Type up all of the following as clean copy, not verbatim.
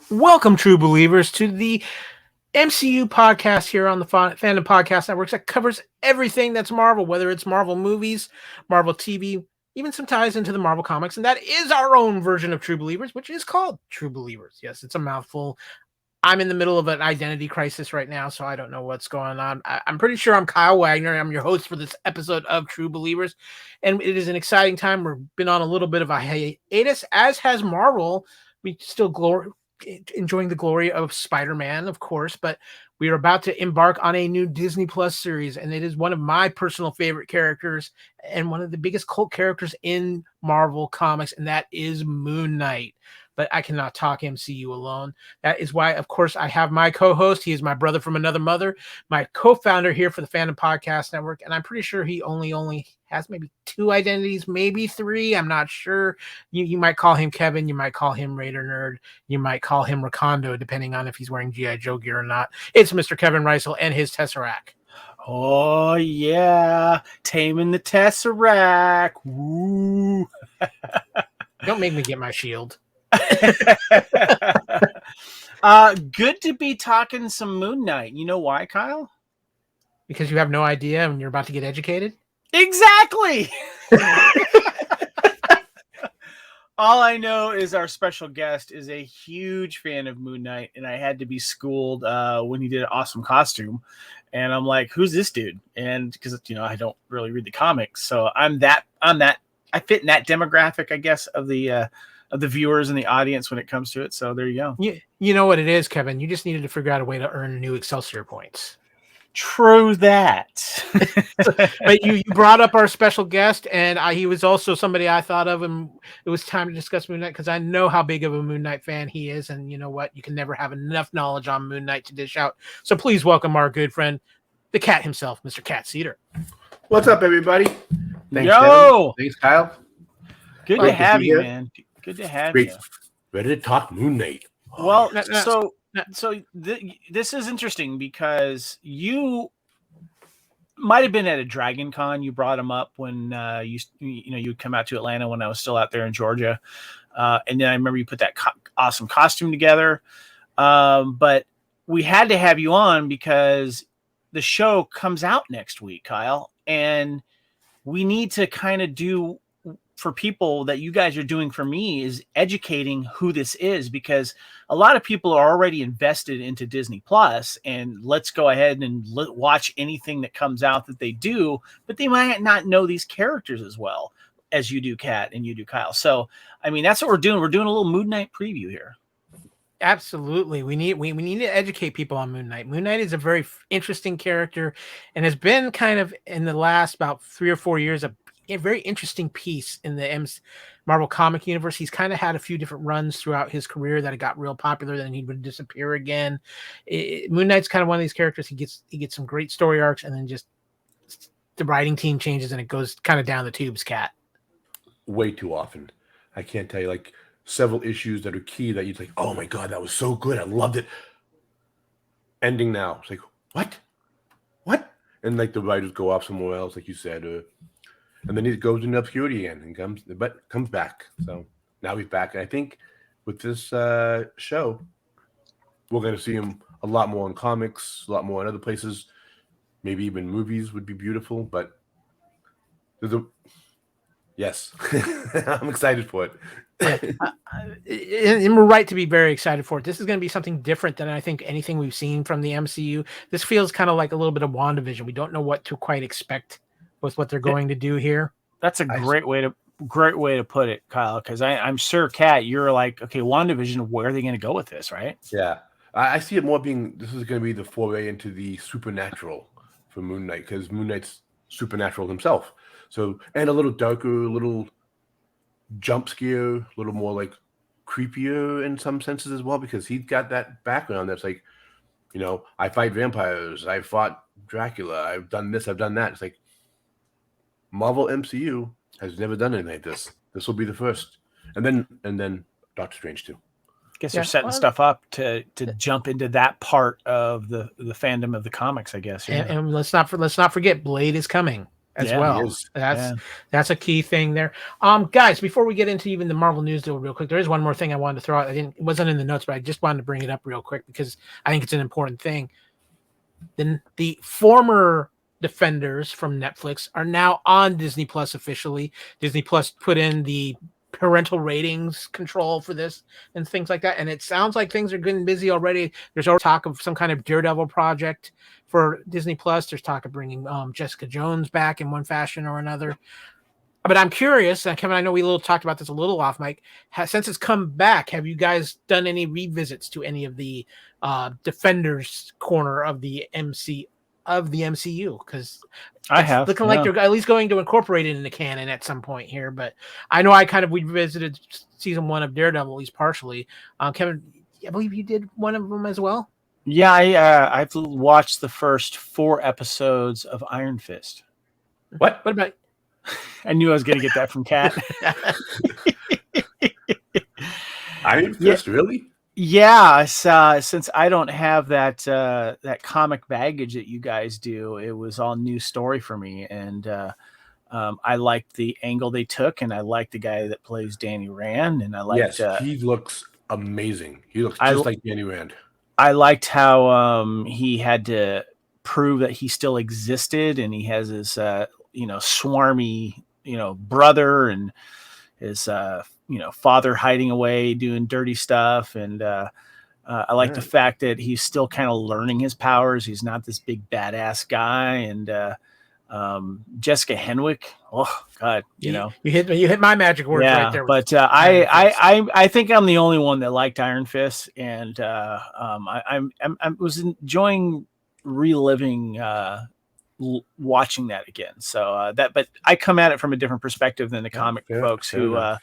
Welcome, true believers, to the MCU podcast here on the Fandom Podcast Network that covers everything that's Marvel, whether it's Marvel movies, Marvel TV, even some ties into the Marvel comics. And that is our own version of True Believers, which is called True Believers. Yes, it's a mouthful. I'm in the middle of an identity crisis right now, so I don't know what's going on. I'm pretty sure I'm Kyle Wagner. I'm your host for this episode of True Believers. And it is an exciting time. We've been on a little bit of a hiatus, as has Marvel. We still enjoying the glory of Spider-Man, of course, but we are about to embark on a new Disney Plus series, and it is one of my personal favorite characters and one of the biggest cult characters in Marvel Comics, and that is Moon Knight. But I cannot talk MCU alone. That is why, of course, I have my co-host. He is my brother from another mother, my co-founder here for the Fandom Podcast Network, and I'm pretty sure he only has maybe 2 identities, maybe 3. I'm not sure. You might call him Kevin. You might call him Raider Nerd. You might call him Rakondo, depending on if he's wearing G.I. Joe gear or not. It's Mr. Kevin Reitzel and his Tesseract. Oh, yeah. Taming the Tesseract. Woo. Don't make me get my shield. Good to be talking some Moon Knight. You know why, Kyle? Because you have no idea and you're about to get educated? Exactly. All I know is our special guest is a huge fan of Moon Knight, and I had to be schooled when he did an awesome costume. And I'm like, who's this dude? And because, I don't really read the comics. So I fit in that demographic, I guess, of the viewers and the audience when it comes to it. So there you go. You know what it is, Kevin. You just needed to figure out a way to earn new Excelsior points. True that. But you brought up our special guest, and he was also somebody I thought of, and it was time to discuss Moon Knight because I know how big of a Moon Knight fan he is, and you know what? You can never have enough knowledge on Moon Knight to dish out. So please welcome our good friend, the cat himself, Mr. Cat Ceder. What's up, everybody? Thanks, Kevin. Thanks, Kyle. Good to have you, man. Good to have you. Ready to talk Moon Knight. Well, this is interesting because you might have been at a Dragon Con. You brought him up when you'd come out to Atlanta when I was still out there in Georgia, and then I remember you put that awesome costume together. But we had to have you on because the show comes out next week, Kyle, and we need to kind of do for people that you guys are doing for me is educating who this is, because a lot of people are already invested into Disney Plus and let's go ahead and watch anything that comes out that they do, but they might not know these characters as well as you do, Kat, and you do, Kyle. So, I mean, that's what we're doing. We're doing a little Moon Knight preview here. Absolutely. We need to educate people on Moon Knight. Moon Knight is a very interesting character and has been kind of in the last about 3 or 4 years a very interesting piece in the Marvel comic universe. He's kind of had a few different runs throughout his career that got real popular, then he would disappear again. Moon Knight's kind of one of these characters. He gets some great story arcs, and then just the writing team changes and it goes kind of down the tubes, Cat. Way too often. I can't tell you, like, several issues that are key that you'd like, oh my God, that was so good. I loved it. Ending now. It's like, what? And like the writers go off somewhere else, like you said, and then he goes into obscurity again and comes back. So now he's back. And I think with this show, we're going to see him a lot more in comics, a lot more in other places. Maybe even movies would be beautiful. But yes, I'm excited for it. And we're right to be very excited for it. This is going to be something different than I think anything we've seen from the MCU. This feels kind of like a little bit of WandaVision. We don't know what to quite expect with what they're going to do here. That's a great way to put it, Kyle, because I'm sure, Kat, you're like, okay, WandaVision, where are they going to go with this, right? Yeah. I see it more being, this is going to be the foray into the supernatural for Moon Knight, because Moon Knight's supernatural himself. So, and a little darker, a little jump scare, a little more like creepier in some senses as well, because he's got that background that's like, I fight vampires, I fought Dracula, I've done this, I've done that. It's like, Marvel MCU has never done anything like this. This will be the first. And then Doctor Strange too. Guess they're setting stuff up to jump into that part of the fandom of the comics, I guess. Yeah. And let's not forget, Blade is coming. as Yeah, well. he is. That's a key thing there. Guys, before we get into even the Marvel news deal real quick, there is one more thing I wanted to throw out. It wasn't in the notes, but I just wanted to bring it up real quick because I think it's an important thing. Then the former Defenders from Netflix are now on Disney Plus officially. Disney Plus put in the parental ratings control for this and things like that. And it sounds like things are getting busy already. There's already talk of some kind of Daredevil project for Disney Plus. There's talk of bringing Jessica Jones back in one fashion or another. But I'm curious, and Kevin, I know we talked about this a little off mic. Since it's come back, have you guys done any revisits to any of the Defenders corner of the MCU? Because I have looking like they're at least going to incorporate it in the canon at some point here. But I know I kind of revisited season 1 of Daredevil, at least partially. Kevin, I believe you did one of them as well. Yeah, I've watched the first 4 episodes of Iron Fist. What about? I knew I was going to get that from Cat. Iron Fist, really? Yeah, since I don't have that comic baggage that you guys do, it was all new story for me, and I liked the angle they took, and I liked the guy that plays Danny Rand, and I liked. Yes, he looks amazing. He looks just like Danny Rand. I liked how he had to prove that he still existed, and he has his swarmy brother and his father hiding away doing dirty stuff, and I like the fact that he's still kind of learning his powers. He's not this big badass guy, and Jessica Henwick, oh god, you hit my magic words right there. But I think I'm the only one that liked Iron Fist, and I was enjoying reliving watching that again. So but I come at it from a different perspective than the comic folks who have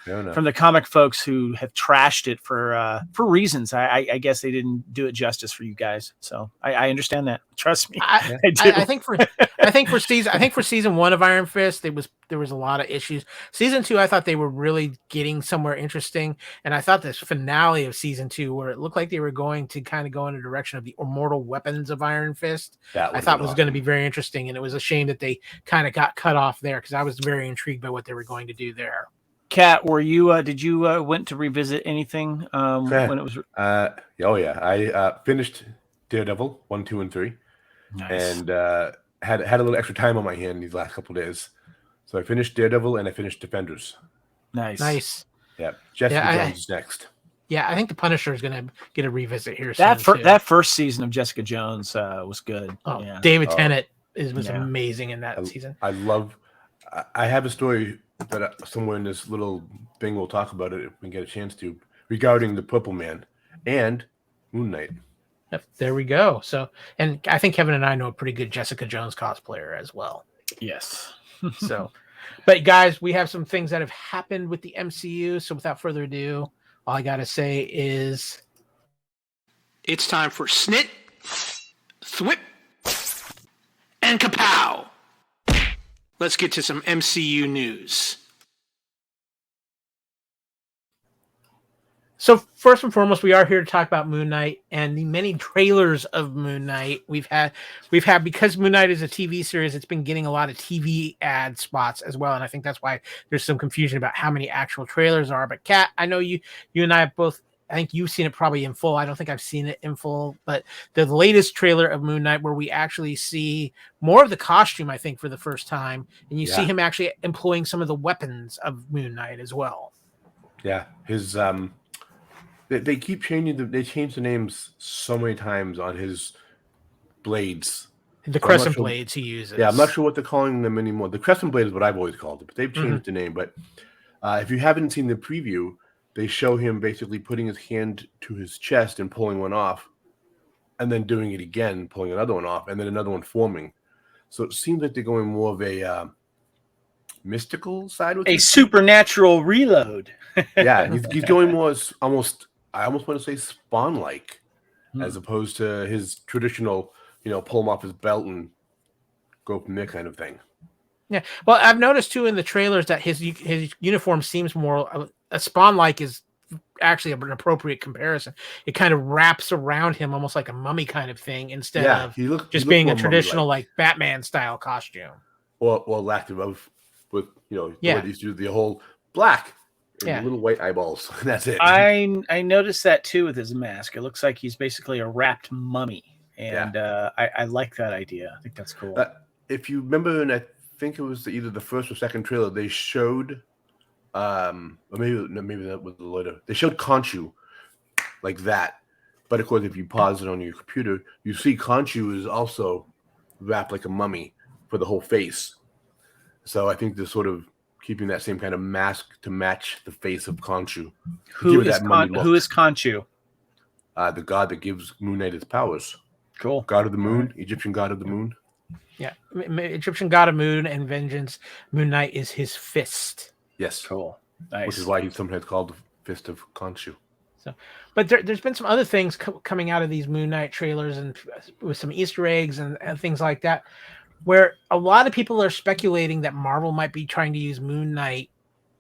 trashed it for reasons. I guess they didn't do it justice for you guys. So I understand that. Trust me. I do. I think for season 1 of Iron Fist, there was a lot of issues. Season 2, I thought they were really getting somewhere interesting, and I thought this finale of season 2, where it looked like they were going to kind of go in the direction of the immortal weapons of Iron Fist, I thought was going to be very interesting, and it was a shame that they kind of got cut off there because I was very intrigued by what they were going to do there. Kat, were you? Did you went to revisit anything when it was? I finished Daredevil 1, 2, and 3. Nice. And had a little extra time on my hand these last couple of days, so I finished Daredevil and I finished Defenders. Nice. Yeah, Jessica Jones is next. Yeah, I think the Punisher is going to get a revisit here. That first season of Jessica Jones was good. Oh, yeah. David Tennant was amazing in that season. I have a story that somewhere in this little thing we'll talk about it if we get a chance to, regarding the Purple Man and Moon Knight. Yep, there we go. So, and I think Kevin and I know a pretty good Jessica Jones cosplayer as well. Yes. So, but guys, we have some things that have happened with the MCU. So without further ado, all I got to say is it's time for Snit, Thwip, and Kapow. Let's get to some MCU news. So first and foremost, we are here to talk about Moon Knight and the many trailers of Moon Knight we've had because Moon Knight is a TV series. It's been getting a lot of TV ad spots as well, and I think that's why there's some confusion about how many actual trailers are. But Kat, I know you and I have both. I think you've seen it probably in full. I don't think I've seen it in full, but the latest trailer of Moon Knight, where we actually see more of the costume, I think, for the first time, and you see him actually employing some of the weapons of Moon Knight as well. Yeah, his They keep changing they change the names so many times on his blades. The crescent blades he uses. Yeah, I'm not sure what they're calling them anymore. The crescent blade is what I've always called it, but they've changed the name. But if you haven't seen the preview, they show him basically putting his hand to his chest and pulling one off, and then doing it again, pulling another one off, and then another one forming. So it seems like they're going more of a mystical side with a supernatural reload. Yeah, he's going more I almost want to say Spawn-like, as opposed to his traditional, pull him off his belt and go from there kind of thing. Yeah, well, I've noticed too in the trailers that his uniform seems more a Spawn-like is actually an appropriate comparison. It kind of wraps around him almost like a mummy kind of thing instead of being a traditional like Batman style costume. or lack thereof, with the Yeah. way these do the whole black and Yeah. little white eyeballs. And that's it. I noticed that too with his mask. It looks like he's basically a wrapped mummy, and I like that idea. I think that's cool. If you remember, and I think it was either the first or second trailer, they showed, or maybe that was later. They showed Khonshu like that, but of course, if you pause it on your computer, you see Khonshu is also wrapped like a mummy for the whole face. So I think they're sort of keeping that same kind of mask to match the face of Khonshu. Who is Khonshu? The god that gives Moon Knight his powers. Cool. God of the moon, Egyptian god of the moon. Yeah, Egyptian god of moon and vengeance. Moon Knight is his fist. Yes. Cool. Nice. Which is why he's sometimes called the Fist of Khonshu. So, but there's been some other things coming out of these Moon Knight trailers, and with some Easter eggs and things like that, where a lot of people are speculating that Marvel might be trying to use Moon Knight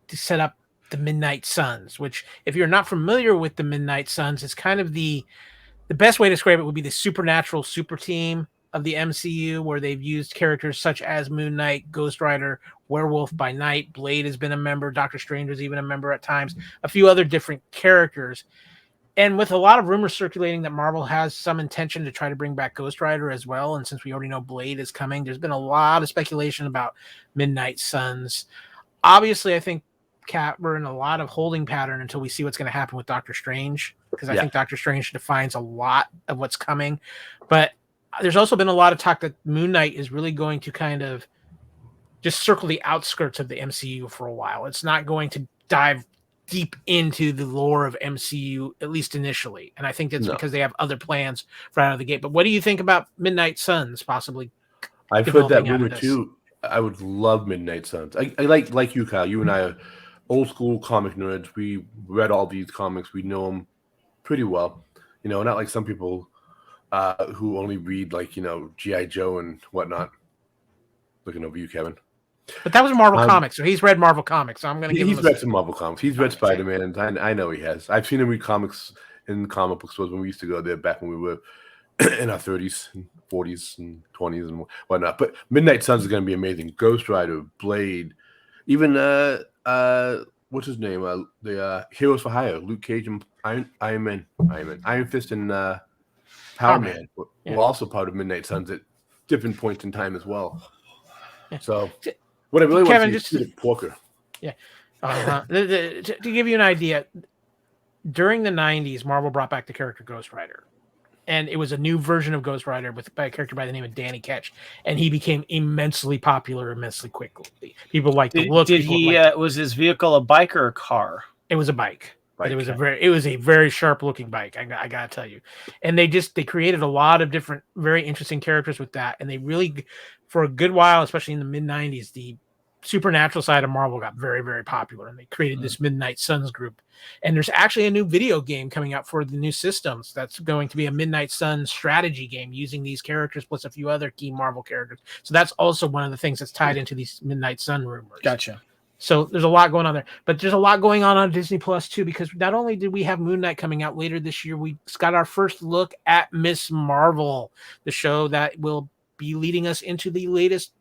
to set up the Midnight Suns, which, if you're not familiar with the Midnight Suns, it's kind of the best way to describe it would be the supernatural super team of the MCU, where they've used characters such as Moon Knight, Ghost Rider, Werewolf by Night, Blade has been a member, Doctor Strange was even a member at times, a few other different characters. And with a lot of rumors circulating that Marvel has some intention to try to bring back Ghost Rider as well, and since we already know Blade is coming, there's been a lot of speculation about Midnight Suns. Obviously, I think, Cat, we're in a lot of holding pattern until we see what's going to happen with Doctor Strange, because I think Doctor Strange defines a lot of what's coming. But there's also been a lot of talk that Moon Knight is really going to kind of just circle the outskirts of the MCU for a while. It's not going to dive deep into the lore of MCU, at least initially. And I think that's because they have other plans right out of the gate. But what do you think about Midnight Suns possibly? I've heard that rumor too. I would love Midnight Suns. I like you, Kyle. You and I are old school comic nerds. We read all these comics. We know them pretty well. Not like some people who only read G.I. Joe and whatnot. Looking over you, Kevin. But that was Marvel Comics, so he's read Marvel Comics. So I'm going to give him. He's read some Marvel comics. He's read Spider-Man. I know he has. I've seen him read comics in comic book stores when we used to go there back when we were in our 30s and 40s and 20s and whatnot. But Midnight Suns is going to be amazing. Ghost Rider, Blade, even what's his name? The Heroes for Hire, Luke Cage and Iron Fist and Power Man were also part of Midnight Suns at different points in time as well. So what I really want to see is Porker. Yeah. To give you an idea, during the 90s, Marvel brought back the character Ghost Rider. And it was a new version of Ghost Rider by a character by the name of Danny Ketch. And he became immensely popular immensely quickly. People liked the look. Was his vehicle a bike or a car? It was a bike. But it was a very sharp looking bike. I gotta tell you, and they created a lot of different very interesting characters with that, and they really, for a good while, especially in the mid '90s, the supernatural side of Marvel got very, very popular, and they created this Midnight Suns group. And there's actually a new video game coming out for the new systems that's going to be a Midnight Suns strategy game using these characters plus a few other key Marvel characters. So that's also one of the things that's tied into these Midnight Sun rumors. Gotcha. So there's a lot going on there, but there's a lot going on Disney Plus too, because not only did we have Moon Knight coming out later this year, we got our first look at Miss Marvel, the show that will be leading us into the latest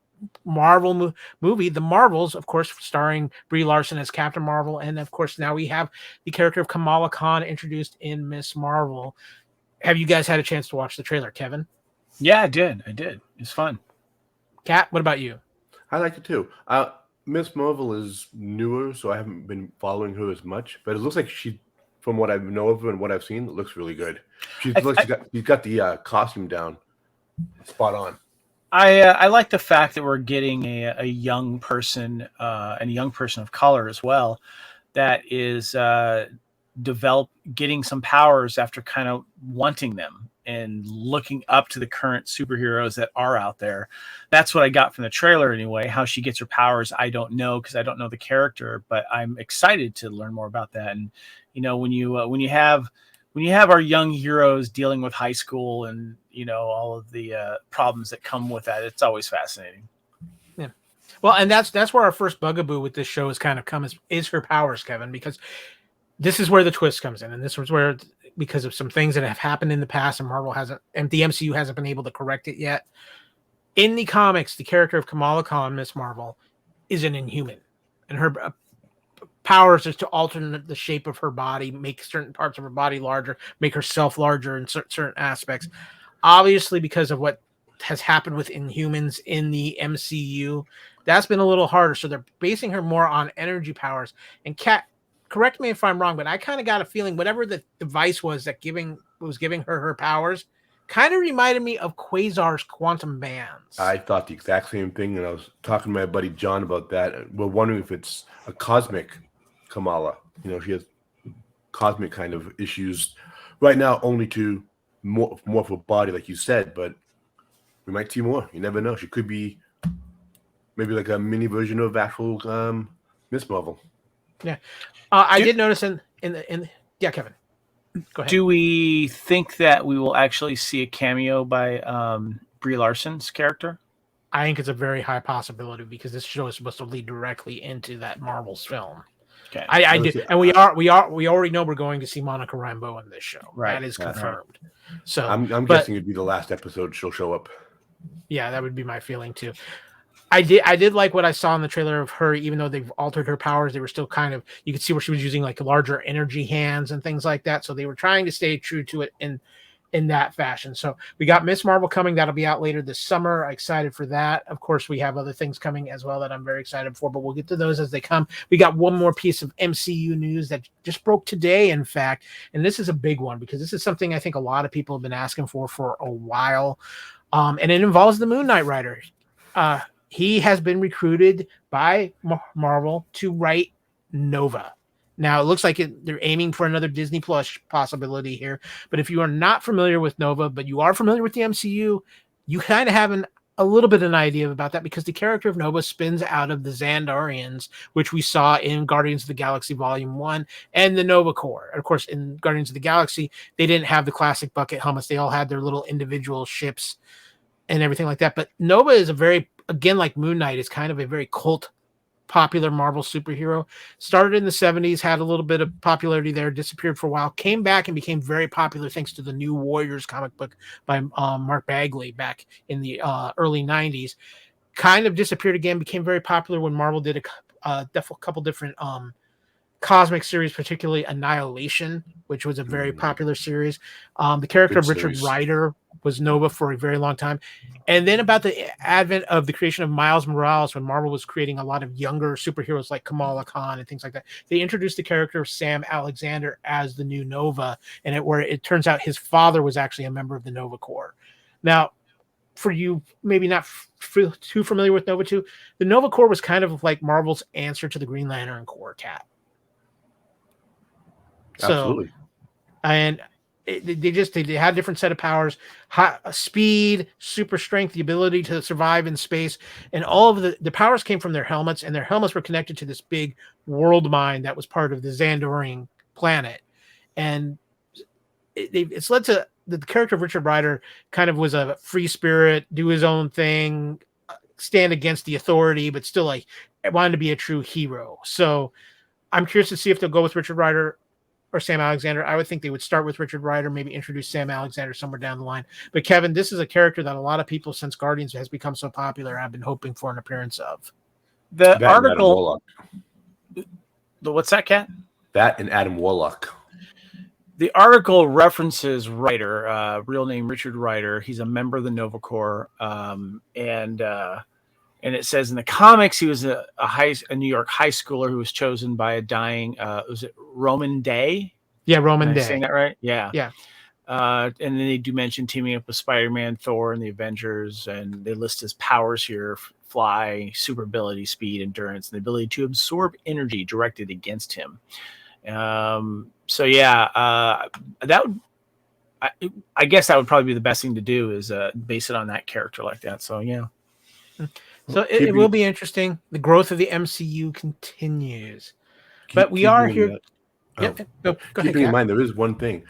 Marvel movie, The Marvels, of course, starring Brie Larson as Captain Marvel. And of course, now we have the character of Kamala Khan introduced in Miss Marvel. Have you guys had a chance to watch the trailer, Kevin? Yeah, I did. It's fun. Kat, what about you? I liked it too. Miss Marvel is newer, so I haven't been following her as much. But it looks like from what I know of her and what I've seen, it looks really good. She's got the costume down, spot on. I like the fact that we're getting a young person and a young person of color as well that is getting some powers after kind of wanting them and looking up to the current superheroes that are out there. That's what I got from the trailer anyway. How she gets her powers, I don't know, because I don't know the character, but I'm excited to learn more about that. And when you have our young heroes dealing with high school and all of the problems that come with that, it's always fascinating. Yeah, well, and that's where our first bugaboo with this show has kind of come is her powers, Kevin, because this is where the twist comes in, and this was where, because of some things that have happened in the past, and the MCU hasn't been able to correct it yet. In the comics, the character of Kamala Khan, Miss Marvel, is an Inhuman, and her powers is to alter the shape of her body, make certain parts of her body larger, make herself larger in certain aspects. Obviously, because of what has happened with Inhumans in the MCU, that's been a little harder. So they're basing her more on energy powers. And Cat, correct me if I'm wrong, but I kind of got a feeling whatever the device was that was giving her powers kind of reminded me of Quasar's quantum bands. I thought the exact same thing, and I was talking to my buddy John about that. We're wondering if it's a cosmic Kamala. You know, she has cosmic kind of issues right now, only to more of a body, like you said, but we might see more. You never know. She could be maybe like a mini version of actual Miss Marvel. Yeah, I did notice in yeah, Kevin, go ahead. Do we think that we will actually see a cameo by Brie Larson's character? I think it's a very high possibility because this show is supposed to lead directly into that Marvel's film. Okay, I do, and we already know we're going to see Monica Rambeau in this show. Right, that is confirmed. Right. So I'm guessing it'd be the last episode she'll show up. Yeah, that would be my feeling too. I did like what I saw in the trailer of her, even though they've altered her powers, they were still kind of, you could see where she was using like larger energy hands and things like that. So they were trying to stay true to it in that fashion. So we got Miss Marvel coming. That'll be out later this summer. I'm excited for that. Of course, we have other things coming as well that I'm very excited for, but we'll get to those as they come. We got one more piece of MCU news that just broke today, in fact, and this is a big one because this is something I think a lot of people have been asking for a while, and it involves the Moon Knight writer. He has been recruited by Marvel to write Nova. Now, it looks like they're aiming for another Disney Plus possibility here. But if you are not familiar with Nova, but you are familiar with the MCU, you kind of have a little bit of an idea about that because the character of Nova spins out of the Xandarians, which we saw in Guardians of the Galaxy Volume 1 and the Nova Corps. Of course, in Guardians of the Galaxy, they didn't have the classic bucket helmets. They all had their little individual ships and everything like that. But Nova is again, like Moon Knight, is kind of a very cult popular Marvel superhero. Started in the 70s, had a little bit of popularity there, disappeared for a while, came back and became very popular thanks to the New Warriors comic book by Mark Bagley back in the early 90s. Kind of disappeared again, became very popular when Marvel did a couple different cosmic series, particularly Annihilation, which was a very popular series. The character of Richard Rider was Nova for a very long time. And then about the advent of the creation of Miles Morales, when Marvel was creating a lot of younger superheroes like Kamala Khan and things like that, they introduced the character of Sam Alexander as the new Nova, and where it turns out his father was actually a member of the Nova Corps. Now, for you maybe not too familiar with Nova 2, the Nova Corps was kind of like Marvel's answer to the Green Lantern Corps, Cat. Absolutely. So, and they had a different set of powers, speed, super strength, the ability to survive in space, and all of the powers came from their helmets, and their helmets were connected to this big world mine that was part of the Xandarian planet. And it's led to the character of Richard Rider kind of was a free spirit, do his own thing, stand against the authority, but still like wanted to be a true hero. So I'm curious to see if they'll go with Richard Rider or Sam Alexander. I would think they would start with Richard Rider, maybe introduce Sam Alexander somewhere down the line. But Kevin, this is a character that a lot of people, since Guardians has become so popular, have been hoping for an appearance of. The article. What's that, Cat? That and Adam Warlock. The article references Rider, real name Richard Rider. He's a member of the Nova Corps, and it says in the comics he was a New York high schooler who was chosen by a dying, was it Roman Day? Yeah, Roman Day. Saying that right? Yeah. Yeah. And then they do mention teaming up with Spider-Man, Thor, and the Avengers, and they list his powers here: fly, super ability, speed, endurance, and the ability to absorb energy directed against him. So yeah, that would, I guess that would probably be the best thing to do is base it on that character like that. So yeah. So it will be interesting. The growth of the MCU continues, but we are here. Go ahead. Keeping in mind, there is one thing.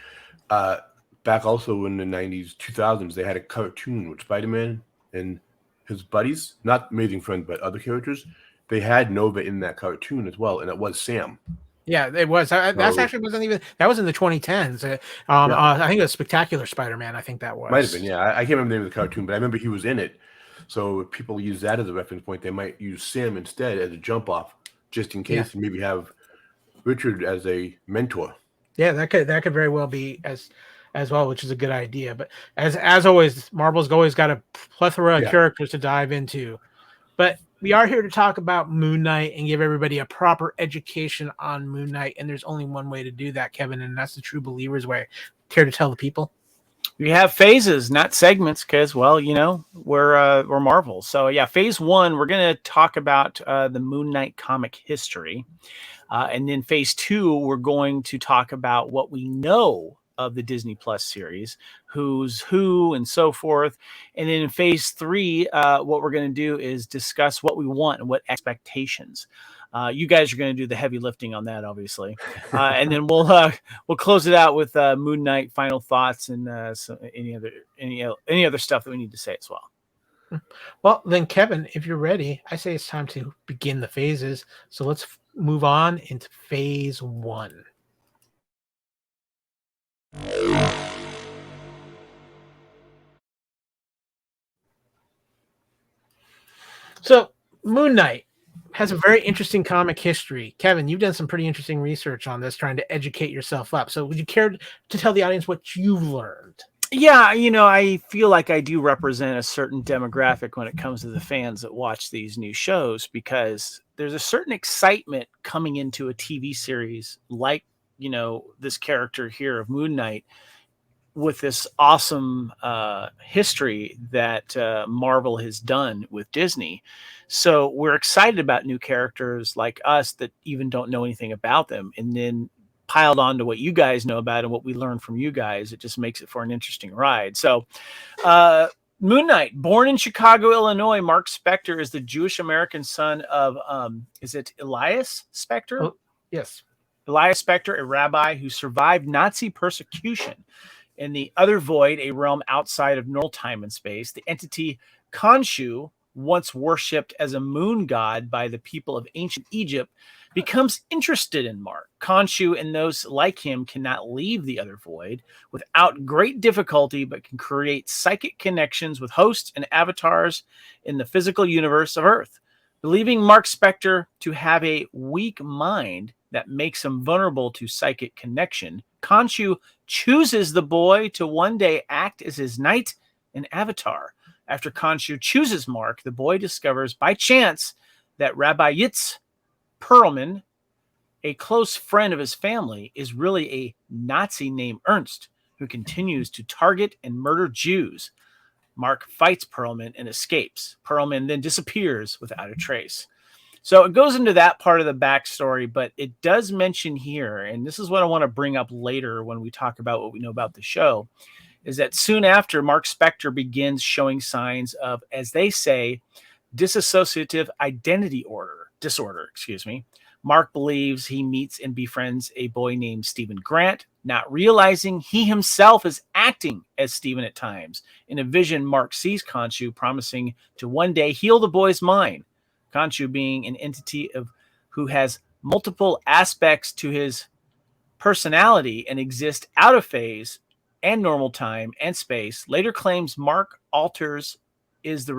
Back also in the 90s, 2000s, they had a cartoon with Spider-Man and his buddies, not Amazing Friends, but other characters. They had Nova in that cartoon as well, and it was Sam. Yeah, it was. That actually wasn't even. That was in the 2010s. I think it was Spectacular Spider-Man. I think that was. Might have been. Yeah, I can't remember the name of the cartoon, but I remember he was in it. So if people use that as a reference point, they might use Sam instead as a jump off, just in case, and maybe have Richard as a mentor. Yeah, that could very well be as well, which is a good idea. But as always, Marvel's always got a plethora of characters to dive into. But we are here to talk about Moon Knight and give everybody a proper education on Moon Knight. And there's only one way to do that, Kevin, and that's the true believer's way. Care to tell the people? We have phases, not segments, because, well, we're Marvel. So, yeah, phase 1, we're going to talk about the Moon Knight comic history. And then phase 2, we're going to talk about what we know of the Disney Plus series, who's who, and so forth. And then in phase 3, what we're going to do is discuss what we want and what expectations. You guys are going to do the heavy lifting on that, obviously. And then we'll close it out with Moon Knight final thoughts and any other stuff that we need to say as well. Well, then, Kevin, if you're ready, I say it's time to begin the phases. So let's move on into phase 1. So, Moon Knight has a very interesting comic history. Kevin, you've done some pretty interesting research on this, trying to educate yourself up. So would you care to tell the audience what you've learned? Yeah, I feel like I do represent a certain demographic when it comes to the fans that watch these new shows, because there's a certain excitement coming into a TV series like, this character here of Moon Knight, with this awesome history that Marvel has done with Disney. So we're excited about new characters like us that even don't know anything about them. And then piled on to what you guys know about and what we learned from you guys, it just makes it for an interesting ride. So Moon Knight, born in Chicago, Illinois, Mark Spector is the Jewish-American son of, is it Elias Spector? Oh, yes. Elias Spector, a rabbi who survived Nazi persecution. In the other void, a realm outside of normal time and space, the entity Khonshu, once worshipped as a moon god by the people of ancient Egypt, becomes interested in Mark. Khonshu and those like him cannot leave the other void without great difficulty, but can create psychic connections with hosts and avatars in the physical universe of Earth. Believing Mark Spector to have a weak mind that makes him vulnerable to psychic connection, Khonshu chooses the boy to one day act as his knight and avatar. After Khonshu chooses Mark, the boy discovers by chance that Rabbi Yitz Perlman, a close friend of his family, is really a Nazi named Ernst, who continues to target and murder Jews. Mark fights Perlman and escapes. Perlman then disappears without a trace. So it goes into that part of the backstory, but it does mention here, and this is what I want to bring up later when we talk about what we know about the show, is that soon after, Mark Spector begins showing signs of, as they say, dissociative identity disorder. Mark believes he meets and befriends a boy named Stephen Grant, not realizing he himself is acting as Stephen at times. In a vision, Mark sees Khonshu promising to one day heal the boy's mind. Khonshu being an entity who has multiple aspects to his personality and exists out of phase and normal time and space, later claims that Mark alters as the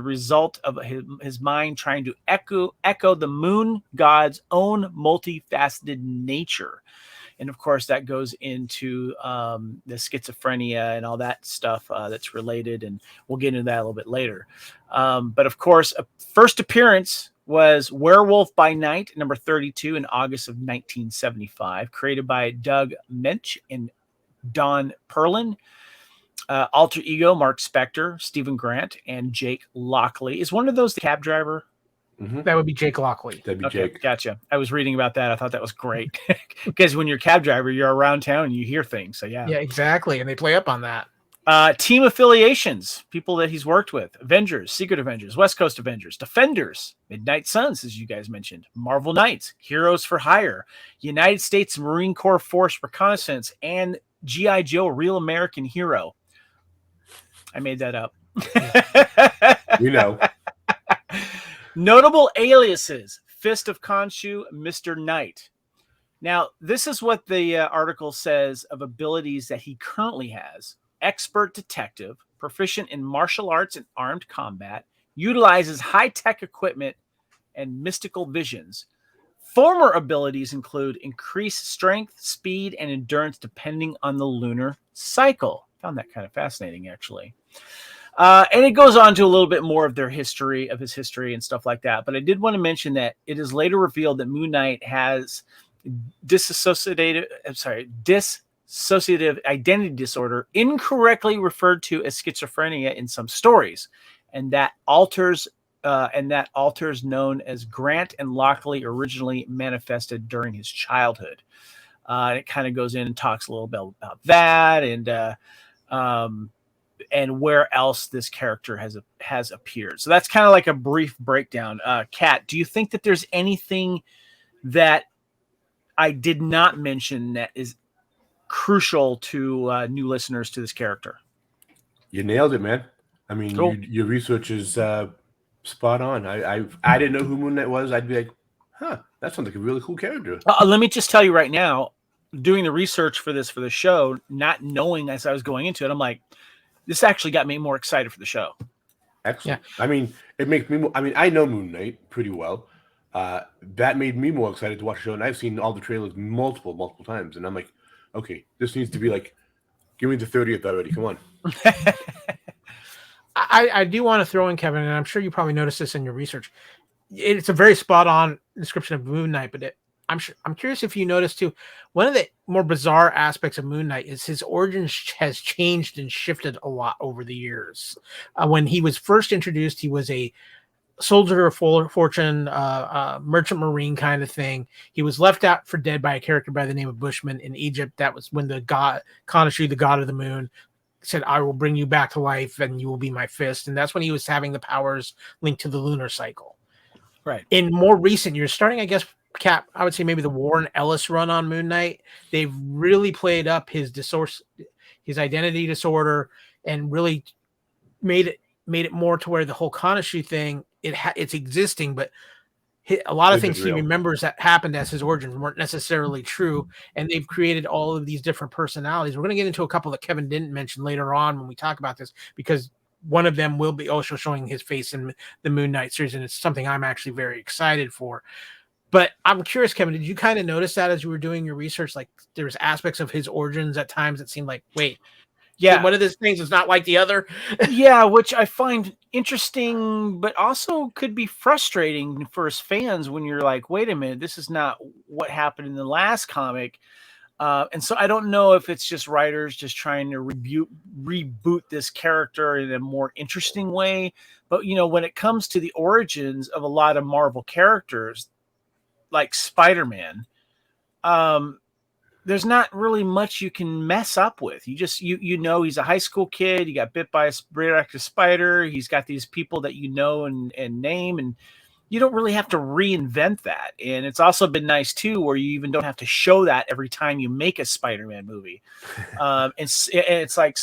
result of his mind trying to echo the moon god's own multifaceted nature. And of course, that goes into the schizophrenia and all that stuff that's related. And we'll get into that a little bit later. But of course, a first appearance was Werewolf by Night, number 32 in August of 1975, created by Doug Mensch and Don Perlin. Alter ego, Mark Spector, Stephen Grant, and Jake Lockley. Is one of those the cab driver? Mm-hmm. That would be Jake Lockley. That'd be Okay, Jake. gotcha. I was reading about that. I thought that was great. Because when you're a cab driver, you're around town and you hear things. So yeah. Yeah, exactly. And they play up on that. Team affiliations, people that he's worked with: Avengers, Secret Avengers, West Coast Avengers, Defenders, Midnight Suns, as you guys mentioned, Marvel Knights, Heroes for Hire, United States Marine Corps Force Reconnaissance, and G.I. Joe Real American Hero. I made that up. You know. Notable aliases: Fist of Khonshu, Mr. Knight. Now, this is what the article says of abilities that he currently has: expert detective, proficient in martial arts and armed combat, utilizes high-tech equipment and mystical visions. Former abilities include increased strength, speed, and endurance depending on the lunar cycle. Found that kind of fascinating, actually. And it goes on to a little bit more of his history and stuff like that. But I did want to mention that it is later revealed that Moon Knight has dissociative identity disorder, incorrectly referred to as schizophrenia in some stories, and that alters known as Grant and Lockley originally manifested during his childhood. It kind of goes in and talks a little bit about that and where else this character has appeared. So that's kind of like a brief breakdown. Kat, do you think that there's anything that I did not mention that is crucial to new listeners to this character? You nailed it, man. I mean, cool. Your research is spot on. I didn't know who Moon Knight was. I'd be like, huh, that sounds like a really cool character. Let me just tell you right now, doing the research for the show, not knowing as I was going into it, I'm like, this actually got me more excited for the show. Excellent. Yeah. I mean, it makes me. I know Moon Knight pretty well. That made me more excited to watch the show, and I've seen all the trailers multiple times, and I'm like, okay, this needs to be like, give me the 30th already. Come on. I do want to throw in, Kevin, and I'm sure you probably noticed this in your research. It's a very spot on description of Moon Knight, but I'm curious if you noticed too. One of the more bizarre aspects of Moon Knight is his origin has changed and shifted a lot over the years. When he was first introduced, he was a soldier of fortune, merchant marine kind of thing. He was left out for dead by a character by the name of Bushman in Egypt. That was when the god Khonshu, the god of the moon, said, "I will bring you back to life, and you will be my fist." And that's when he was having the powers linked to the lunar cycle. Right. In more recent years, starting, I guess, Cap, I would say maybe the Warren Ellis run on Moon Knight, they've really played up his identity disorder and really made it more to where the whole Khonshu thing, it's existing, but a lot of things he remembers that happened as his origins weren't necessarily true, and they've created all of these different personalities. We're going to get into a couple that Kevin didn't mention later on when we talk about this, because one of them will be also showing his face in the Moon Knight series, and it's something I'm actually very excited for. But I'm curious, Kevin, did you kind of notice that as you were doing your research, like there's aspects of his origins at times that seemed like, wait, yeah, one of these things is not like the other? Yeah, which I find interesting, but also could be frustrating for his fans when you're like, wait a minute, this is not what happened in the last comic. And so I don't know if it's just writers just trying to reboot this character in a more interesting way. But, when it comes to the origins of a lot of Marvel characters, like Spider-Man, there's not really much you can mess up with. You just, he's a high school kid. He got bit by a radioactive spider. He's got these people that and name, and you don't really have to reinvent that. And it's also been nice too, where you even don't have to show that every time you make a Spider-Man movie. It's like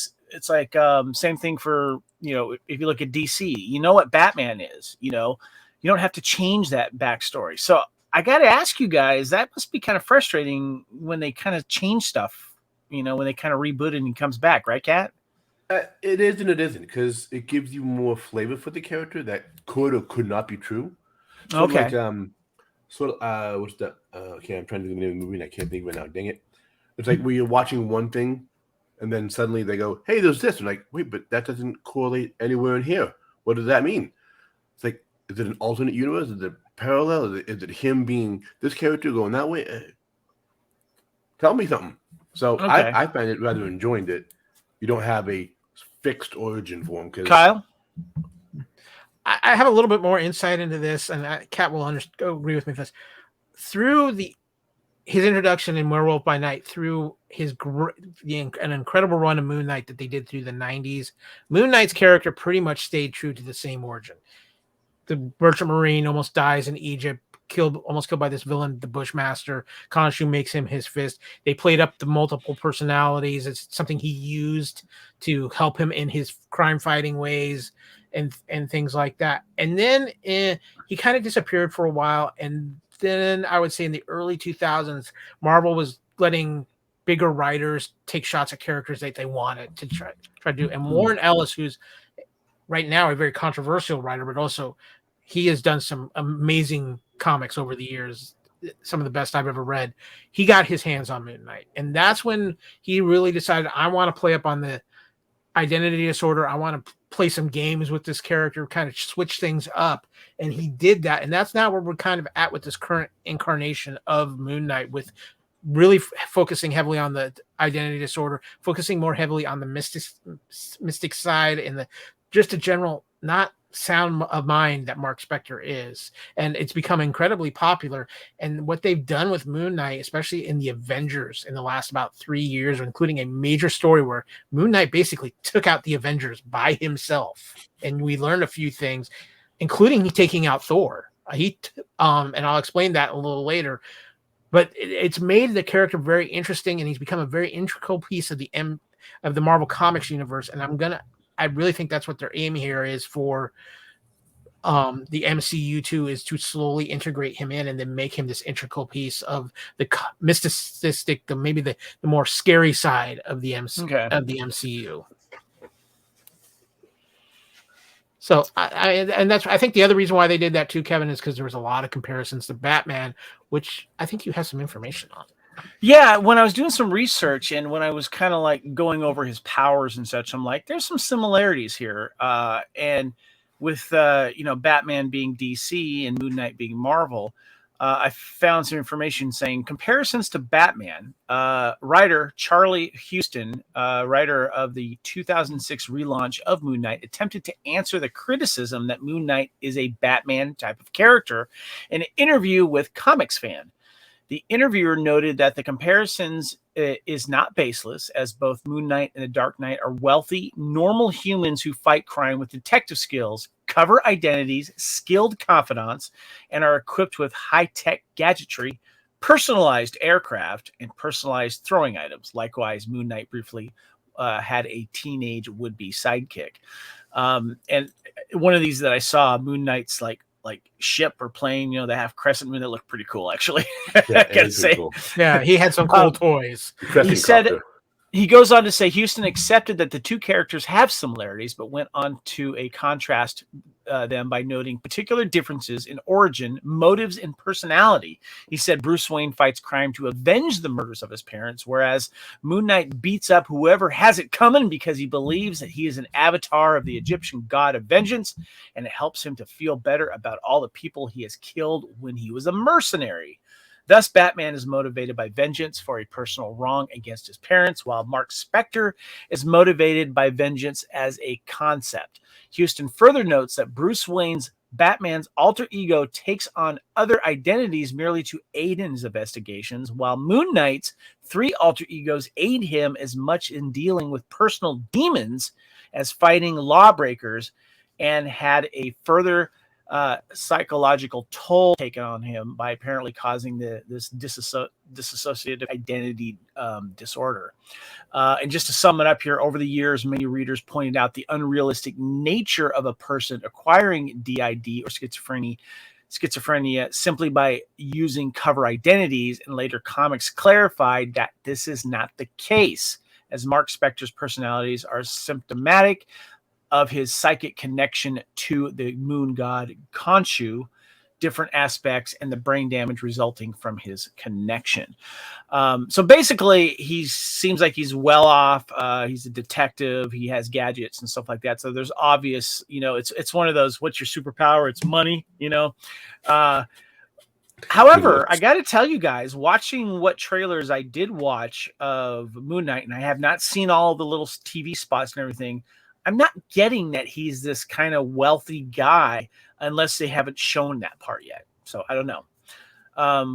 same thing for, if you look at DC, you know what Batman is, you don't have to change that backstory. So I got to ask you guys, that must be kind of frustrating when they kind of change stuff, when they kind of reboot it and he comes back, right, Kat? It is and it isn't, because it gives you more flavor for the character that could or could not be true. So okay. What's that? Okay, I'm trying to think of the name of the movie and I can't think of it now. Dang it. It's like where you're watching one thing and then suddenly they go, hey, there's this. And like, wait, but that doesn't correlate anywhere in here. What does that mean? It's like, is it an alternate universe? Is it parallel? Is it him being this character going that way? Tell me something. So okay. I find it rather enjoying that you don't have a fixed origin for him. Kyle? I have a little bit more insight into this, and Kat will agree with me with this. Through his introduction in Werewolf by Night, through an incredible run of Moon Knight that they did through the 90s, Moon Knight's character pretty much stayed true to the same origin. The merchant marine almost dies in Egypt, almost killed by this villain, the Bushmaster. Khonshu makes him his fist. They played up the multiple personalities. It's something he used to help him in his crime fighting ways and things like that. And then he kind of disappeared for a while. And then I would say in the early 2000s, Marvel was letting bigger writers take shots at characters that they wanted to try to do. And Warren Ellis, who's right now a very controversial writer, but also he has done some amazing comics over the years, some of the best I've ever read. He got his hands on Moon Knight, and that's when he really decided, I want to play up on the identity disorder. I want to play some games with this character, kind of switch things up. And he did that. And that's now where we're kind of at with this current incarnation of Moon Knight, with really focusing heavily on the identity disorder, focusing more heavily on the mystic side and the just a general not sound of mind that Mark Spector is. And it's become incredibly popular. And what they've done with Moon Knight, especially in the Avengers in the last about 3 years, including a major story where Moon Knight basically took out the Avengers by himself. And we learned a few things, including taking out Thor. And I'll explain that a little later. But it's made the character very interesting, and he's become a very integral piece of the Marvel Comics universe. And I really think that's what their aim here is for the MCU too, is to slowly integrate him in and then make him this integral piece of the mysticistic, maybe the more scary side of the MCU. So I think the other reason why they did that too, Kevin, is because there was a lot of comparisons to Batman, which I think you have some information on. Yeah, when I was doing some research and when I was kind of like going over his powers and such, I'm like, there's some similarities here. And with Batman being DC and Moon Knight being Marvel, I found some information saying comparisons to Batman. Writer Charlie Huston, writer of the 2006 relaunch of Moon Knight, attempted to answer the criticism that Moon Knight is a Batman type of character in an interview with Comics Fan. The interviewer noted that the comparisons is not baseless, as both Moon Knight and the Dark Knight are wealthy, normal humans who fight crime with detective skills, cover identities, skilled confidants, and are equipped with high-tech gadgetry, personalized aircraft, and personalized throwing items. Likewise, Moon Knight briefly had a teenage would-be sidekick. And one of these that I saw, Moon Knight's like ship or plane, they have crescent moon that look pretty cool, actually. Yeah, I gotta say. Cool. Yeah, he had some cool toys. He goes on to say Huston accepted that the two characters have similarities, but went on to a contrast them by noting particular differences in origin, motives, and personality. He said Bruce Wayne fights crime to avenge the murders of his parents, whereas Moon Knight beats up whoever has it coming because he believes that he is an avatar of the Egyptian god of vengeance, and it helps him to feel better about all the people he has killed when he was a mercenary. Thus, Batman is motivated by vengeance for a personal wrong against his parents, while Mark Spector is motivated by vengeance as a concept. Huston further notes that Bruce Wayne's Batman's alter ego takes on other identities merely to aid in his investigations, while Moon Knight's three alter egos aid him as much in dealing with personal demons as fighting lawbreakers, and had a further psychological toll taken on him by apparently causing this dissociative identity disorder. And just to sum it up here, over the years, many readers pointed out the unrealistic nature of a person acquiring DID or schizophrenia simply by using cover identities, and later comics clarified that this is not the case, as Mark Spector's personalities are symptomatic of his psychic connection to the moon god Khonshu, different aspects, and the brain damage resulting from his connection. So basically, he seems like he's well off. He's a detective. He has gadgets and stuff like that. So there's obvious, it's one of those, what's your superpower? It's money, However, I got to tell you guys, watching what trailers I did watch of Moon Knight, and I have not seen all the little TV spots and everything, I'm not getting that he's this kind of wealthy guy unless they haven't shown that part yet. So I don't know.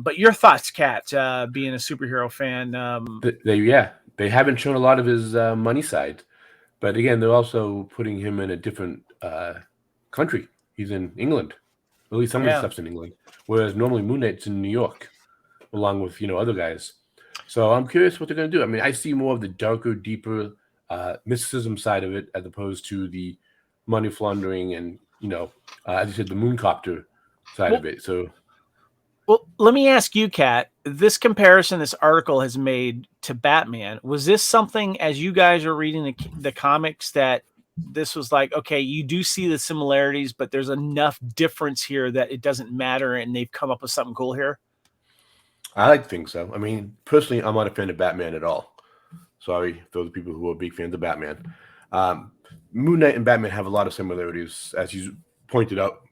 But your thoughts, Kat, being a superhero fan? They haven't shown a lot of his money side. But again, they're also putting him in a different country. He's in England. At least some of his stuff's in England. Whereas normally Moon Knight's in New York, along with, other guys. So I'm curious what they're going to do. I mean, I see more of the darker, deeper mysticism side of it, as opposed to the money laundering and as you said, the mooncopter side of it. So Well, let me ask you, Kat, this comparison this article has made to Batman, was this something as you guys are reading the comics that this was like, okay, you do see the similarities, but there's enough difference here that it doesn't matter and they've come up with something cool here? I like to think so. I mean, personally, I'm not a fan of Batman at all. Sorry, those people who are big fans of Batman. Moon Knight and Batman have a lot of similarities, as you pointed out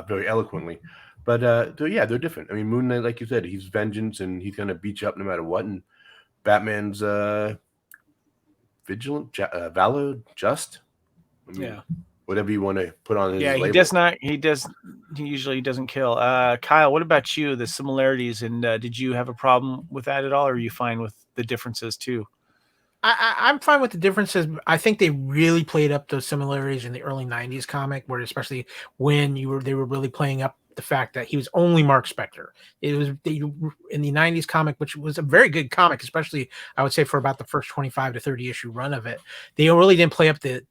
very eloquently. But they're different. I mean, Moon Knight, like you said, he's vengeance and he's gonna beat you up no matter what. And Batman's vigilant, valor, just. I mean, whatever you want to put on his label. He does not. He usually doesn't kill. Kyle, what about you? The similarities, and did you have a problem with that at all, or are you fine with the differences too? I'm fine with the differences. I think they really played up those similarities in the early '90s comic, where especially when they were really playing up the fact that he was only Mark Spector. It was in the '90s comic, which was a very good comic, especially I would say for about the first 25 to 30 issue run of it. They really didn't play up the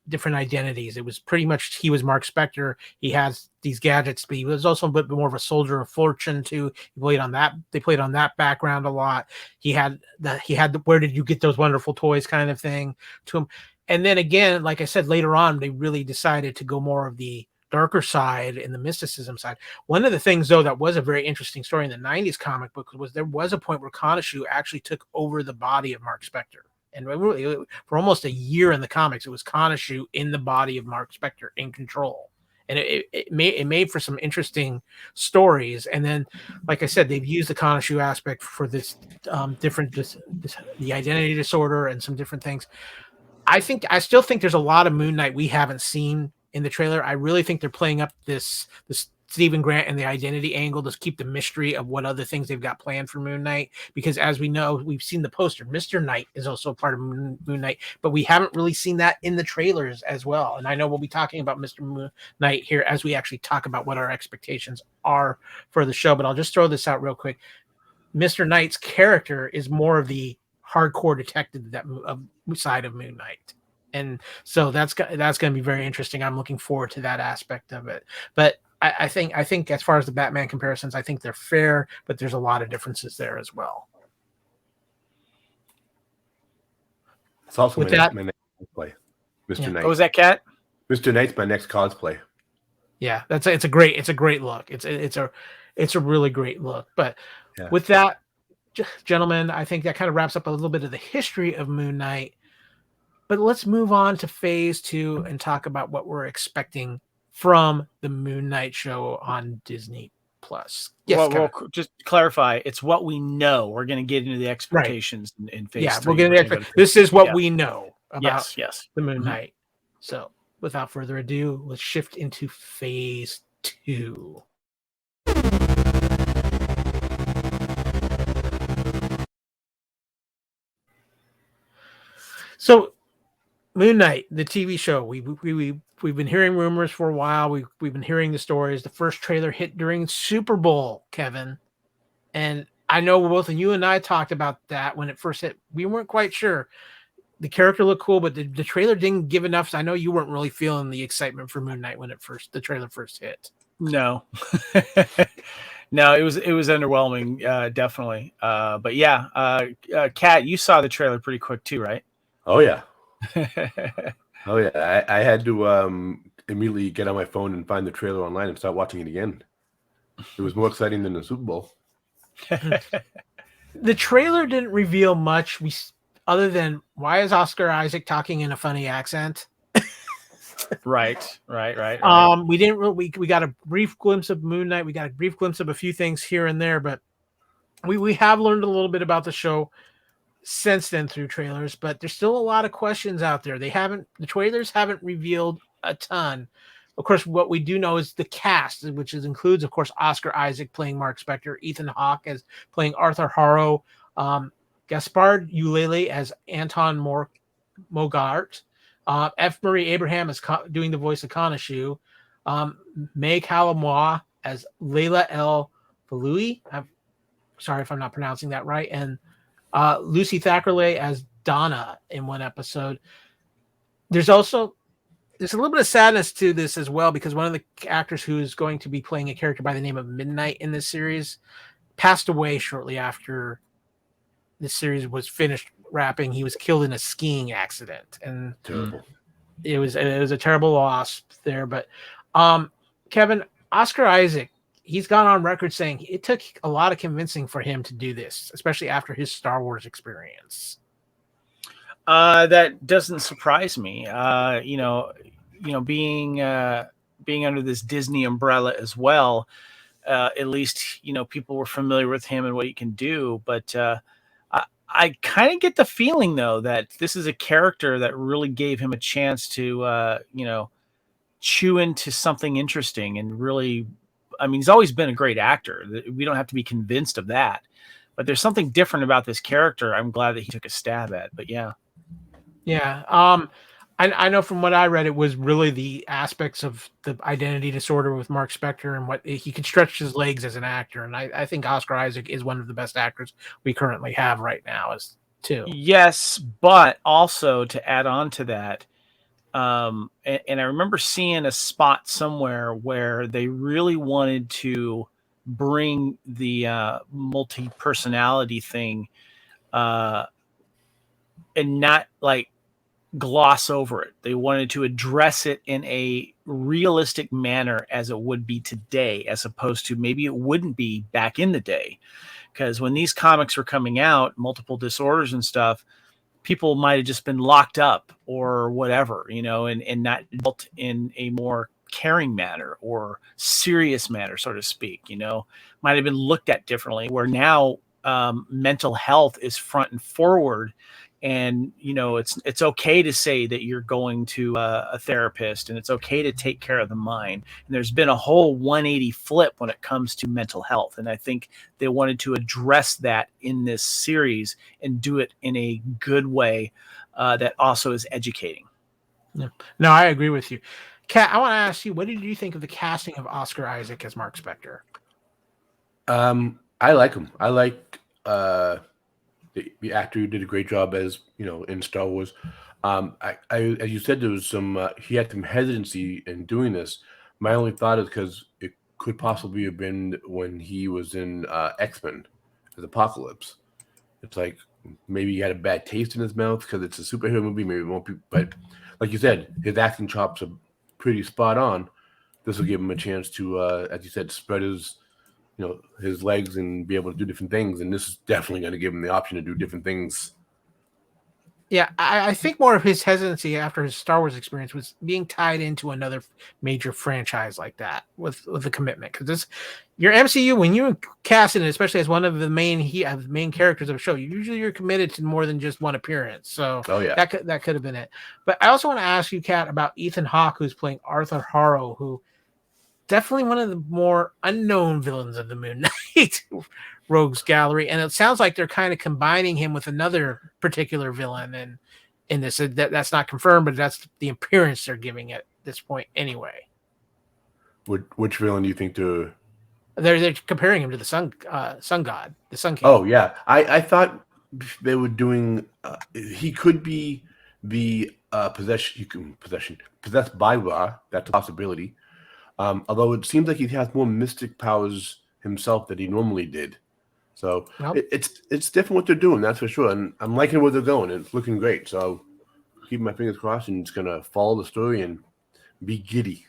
different identities. It was pretty much he was Mark Spector. He has these gadgets, but he was also a bit more of a soldier of fortune too. He played on that. They played on that background a lot. He had the where did you get those wonderful toys kind of thing to him. And then again, like I said, later on, they really decided to go more of the darker side and the mysticism side. One of the things, though, that was a very interesting story in the '90s comic book was there was a point where Khonshu actually took over the body of Mark Spector. And really, for almost a year in the comics, it was Khonshu in the body of Mark Spector in control. And it made for some interesting stories. And then, like I said, they've used the Khonshu aspect for this the identity disorder and some different things. I still think there's a lot of Moon Knight we haven't seen in the trailer. I really think they're playing up this Stephen Grant and the identity angle to keep the mystery of what other things they've got planned for Moon Knight. Because as we know, we've seen the poster. Mr. Knight is also a part of Moon Knight, but we haven't really seen that in the trailers as well. And I know we'll be talking about Mr. Moon Knight here as we actually talk about what our expectations are for the show. But I'll just throw this out real quick. Mr. Knight's character is more of the hardcore detective side of Moon Knight. And so that's going to be very interesting. I'm looking forward to that aspect of it. But I think as far as the Batman comparisons, I think they're fair, but there's a lot of differences there as well. It's also my next cosplay, Mr. Knight. What was that, Cat? Mr. Knight's my next cosplay. Yeah, it's a great look. It's a really great look. But with that, gentlemen, I think that kind of wraps up a little bit of the history of Moon Knight. But let's move on to phase 2 and talk about what we're expecting from the Moon Knight show on Disney Plus. Yes, well, just to clarify, it's what we know. We're going to get into the expectations in phase 3. Yeah, we'll get into this is what we know about the Moon Knight. So without further ado, let's shift into phase 2. So Moon Knight, the TV show, we've been hearing rumors for a while. We've been hearing the stories. The first trailer hit during Super Bowl, Kevin, and I know both of you and I talked about that when it first hit. We weren't quite sure. The character looked cool, but the trailer didn't give enough. So I know you weren't really feeling the excitement for Moon Knight when the trailer first hit. No, no, it was underwhelming, definitely. But yeah, Kat, you saw the trailer pretty quick too, right? Oh yeah. Oh yeah, I had to immediately get on my phone and find the trailer online and start watching it again. It was more exciting than the Super Bowl. The trailer didn't reveal much, other than why is Oscar Isaac talking in a funny accent? Right. We didn't. We got a brief glimpse of Moon Knight. We got a brief glimpse of a few things here and there, but we have learned a little bit about the show since then through trailers, but there's still a lot of questions out there. The trailers haven't revealed a ton. Of course, what we do know is the cast, which includes, of course, Oscar Isaac playing Mark Spector, Ethan Hawke as playing Arthur Harrow, Gaspard Ulliel as Anton Mogart, F. Murray Abraham is doing the voice of Khonshu, Meg Halamois as Layla El Faloui. I'm sorry if I'm not pronouncing that right, and Lucy Thackerley as Donna in one episode. There's also there's a little bit of sadness to this as well, because one of the actors who is going to be playing a character by the name of Midnight in this series passed away shortly after this series was finished wrapping. He was killed in a skiing accident, and Terrible. it was a terrible loss there. But Kevin, Oscar Isaac, he's gone on record saying it took a lot of convincing for him to do this, especially after his Star Wars experience. That doesn't surprise me. Being under this Disney umbrella as well, at least, people were familiar with him and what he can do. But I kind of get the feeling, though, that this is a character that really gave him a chance to, chew into something interesting and really, I mean, he's always been a great actor. We don't have to be convinced of that. But there's something different about this character. I'm glad that he took a stab at. But yeah. Yeah. I know from what I read, it was really the aspects of the identity disorder with Mark Spector and what he could stretch his legs as an actor. And I think Oscar Isaac is one of the best actors we currently have right now, as too. Yes, but also to add on to that, and I remember seeing a spot somewhere where they really wanted to bring the multi-personality thing and not like gloss over it. They wanted to address it in a realistic manner as it would be today, as opposed to maybe it wouldn't be back in the day. Because when these comics were coming out, multiple disorders and stuff, people might have just been locked up or whatever, and not dealt in a more caring manner or serious manner, so to speak, might have been looked at differently, where now mental health is front and forward. And, it's okay to say that you're going to a therapist, and it's okay to take care of the mind. And there's been a whole 180 flip when it comes to mental health. And I think they wanted to address that in this series and do it in a good way that also is educating. Yeah. No, I agree with you. Kat, I want to ask you, what did you think of the casting of Oscar Isaac as Mark Spector? I like him. I like the actor who did a great job as in Star Wars. I as you said, there was some he had some hesitancy in doing this. My only thought is because it could possibly have been when he was in X-Men as Apocalypse. It's like maybe he had a bad taste in his mouth because it's a superhero movie. Maybe it won't be, but like you said, his acting chops are pretty spot on. This will give him a chance to, as you said, spread his his legs and be able to do different things. And this is definitely going to give him the option to do different things. Yeah, I think more of his hesitancy after his Star Wars experience was being tied into another major franchise like that with the commitment. Because your MCU, when you cast it, especially as one of the main characters of a show, usually you're committed to more than just one appearance. So that could have been it. But I also want to ask you, Kat, about Ethan Hawke, who's playing Arthur Harrow, who definitely one of the more unknown villains of the Moon Knight Rogues Gallery, and it sounds like they're kind of combining him with another particular villain in this. That's not confirmed, but that's the appearance they're giving at this point anyway. Which villain do you think they're comparing him to the sun god, the Sun King? Oh yeah, I thought they were doing. He could be the possessed by Ra. That's a possibility. Although it seems like he has more mystic powers himself than he normally did. So it's different what they're doing, that's for sure. And I'm liking where they're going. It's looking great. So keep my fingers crossed and just going to follow the story and be giddy.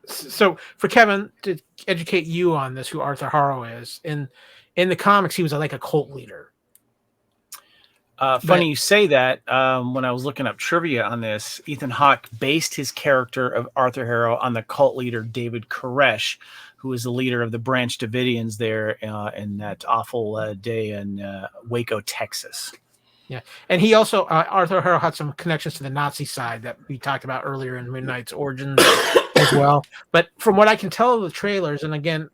So for Kevin, to educate you on this, who Arthur Harrow is, in the comics, he was like a cult leader. Funny you say that. When I was looking up trivia on this, Ethan Hawke based his character of Arthur Harrow on the cult leader David Koresh, who was the leader of the Branch Davidians there in that awful day in Waco, Texas. Yeah, and he also Arthur Harrow had some connections to the Nazi side that we talked about earlier in Moon Knight's origins as well. But from what I can tell of the trailers, and again,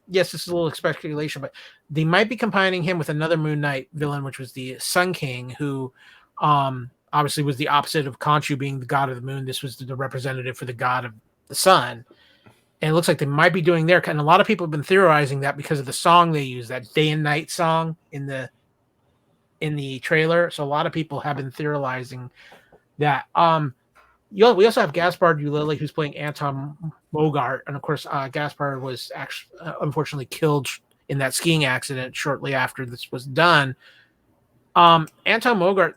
yes, this is a little speculation, but they might be combining him with another Moon Knight villain, which was the Sun King, who obviously was the opposite of Khonshu being the god of the moon. This was the representative for the god of the sun. And it looks like they might be doing their, and a lot of people have been theorizing that because of the song they use, that Day and Night song in the trailer. So a lot of people have been theorizing that. we also have Gaspard Ulili, who's playing Anton Mogart, and of course, Gaspard was actually unfortunately killed in that skiing accident shortly after this was done. Anton Mogart,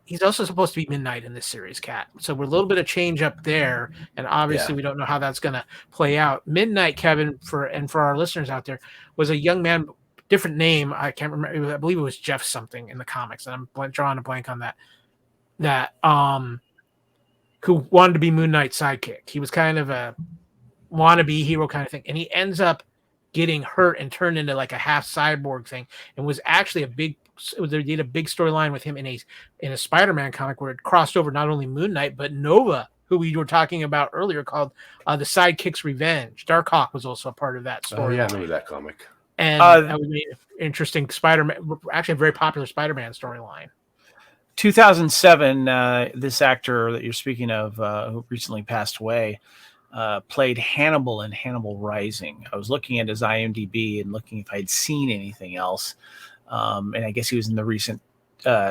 he's also supposed to be Midnight in this series, Cat. So we're a little bit of change up there, and obviously we don't know how that's going to play out. Midnight, Kevin, for our listeners out there, was a young man, different name. I can't remember. I believe it was Jeff something in the comics, and I'm drawing a blank on that. Who wanted to be Moon Knight's sidekick. He was kind of a wannabe hero kind of thing, and he ends up getting hurt and turned into like a half cyborg thing, and was actually they did a big storyline with him in a Spider-Man comic where it crossed over not only Moon Knight but Nova, who we were talking about earlier, called The Sidekick's Revenge. Darkhawk was also a part of that story. Oh yeah, I remember that comic. And that was an interesting Spider-Man, actually a very popular Spider-Man storyline. 2007, this actor that you're speaking of, who recently passed away, played Hannibal in Hannibal Rising. I was looking at his IMDb and looking if I'd seen anything else. And I guess he was in the recent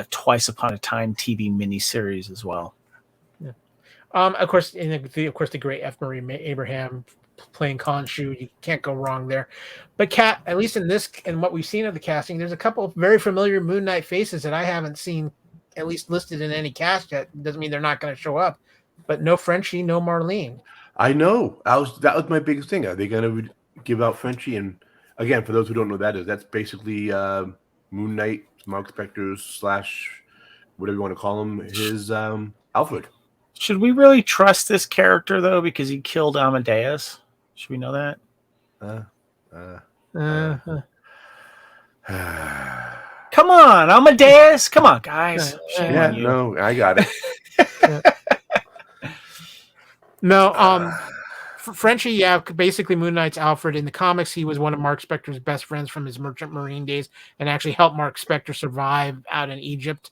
Twice Upon a Time TV miniseries as well. Yeah. Of course, the great F. Murray Abraham playing Khonshu. You can't go wrong there. But Kat, at least in what we've seen of the casting, there's a couple of very familiar Moon Knight faces that I haven't seen at least listed in any cast yet. Doesn't mean they're not going to show up. But no Frenchie, no Marlene. I know. That was my biggest thing. Are they going to give out Frenchie? And again, for those who don't know that's basically Moon Knight, Mark Spector's / whatever you want to call him, his Alfred. Should we really trust this character though, because he killed Amadeus? Should we know that? Come on, Amadeus! Come on, guys. Yeah, no, I got it. No, Frenchie, yeah, basically Moon Knight's Alfred. In the comics, he was one of Mark Spector's best friends from his Merchant Marine days and actually helped Mark Spector survive out in Egypt.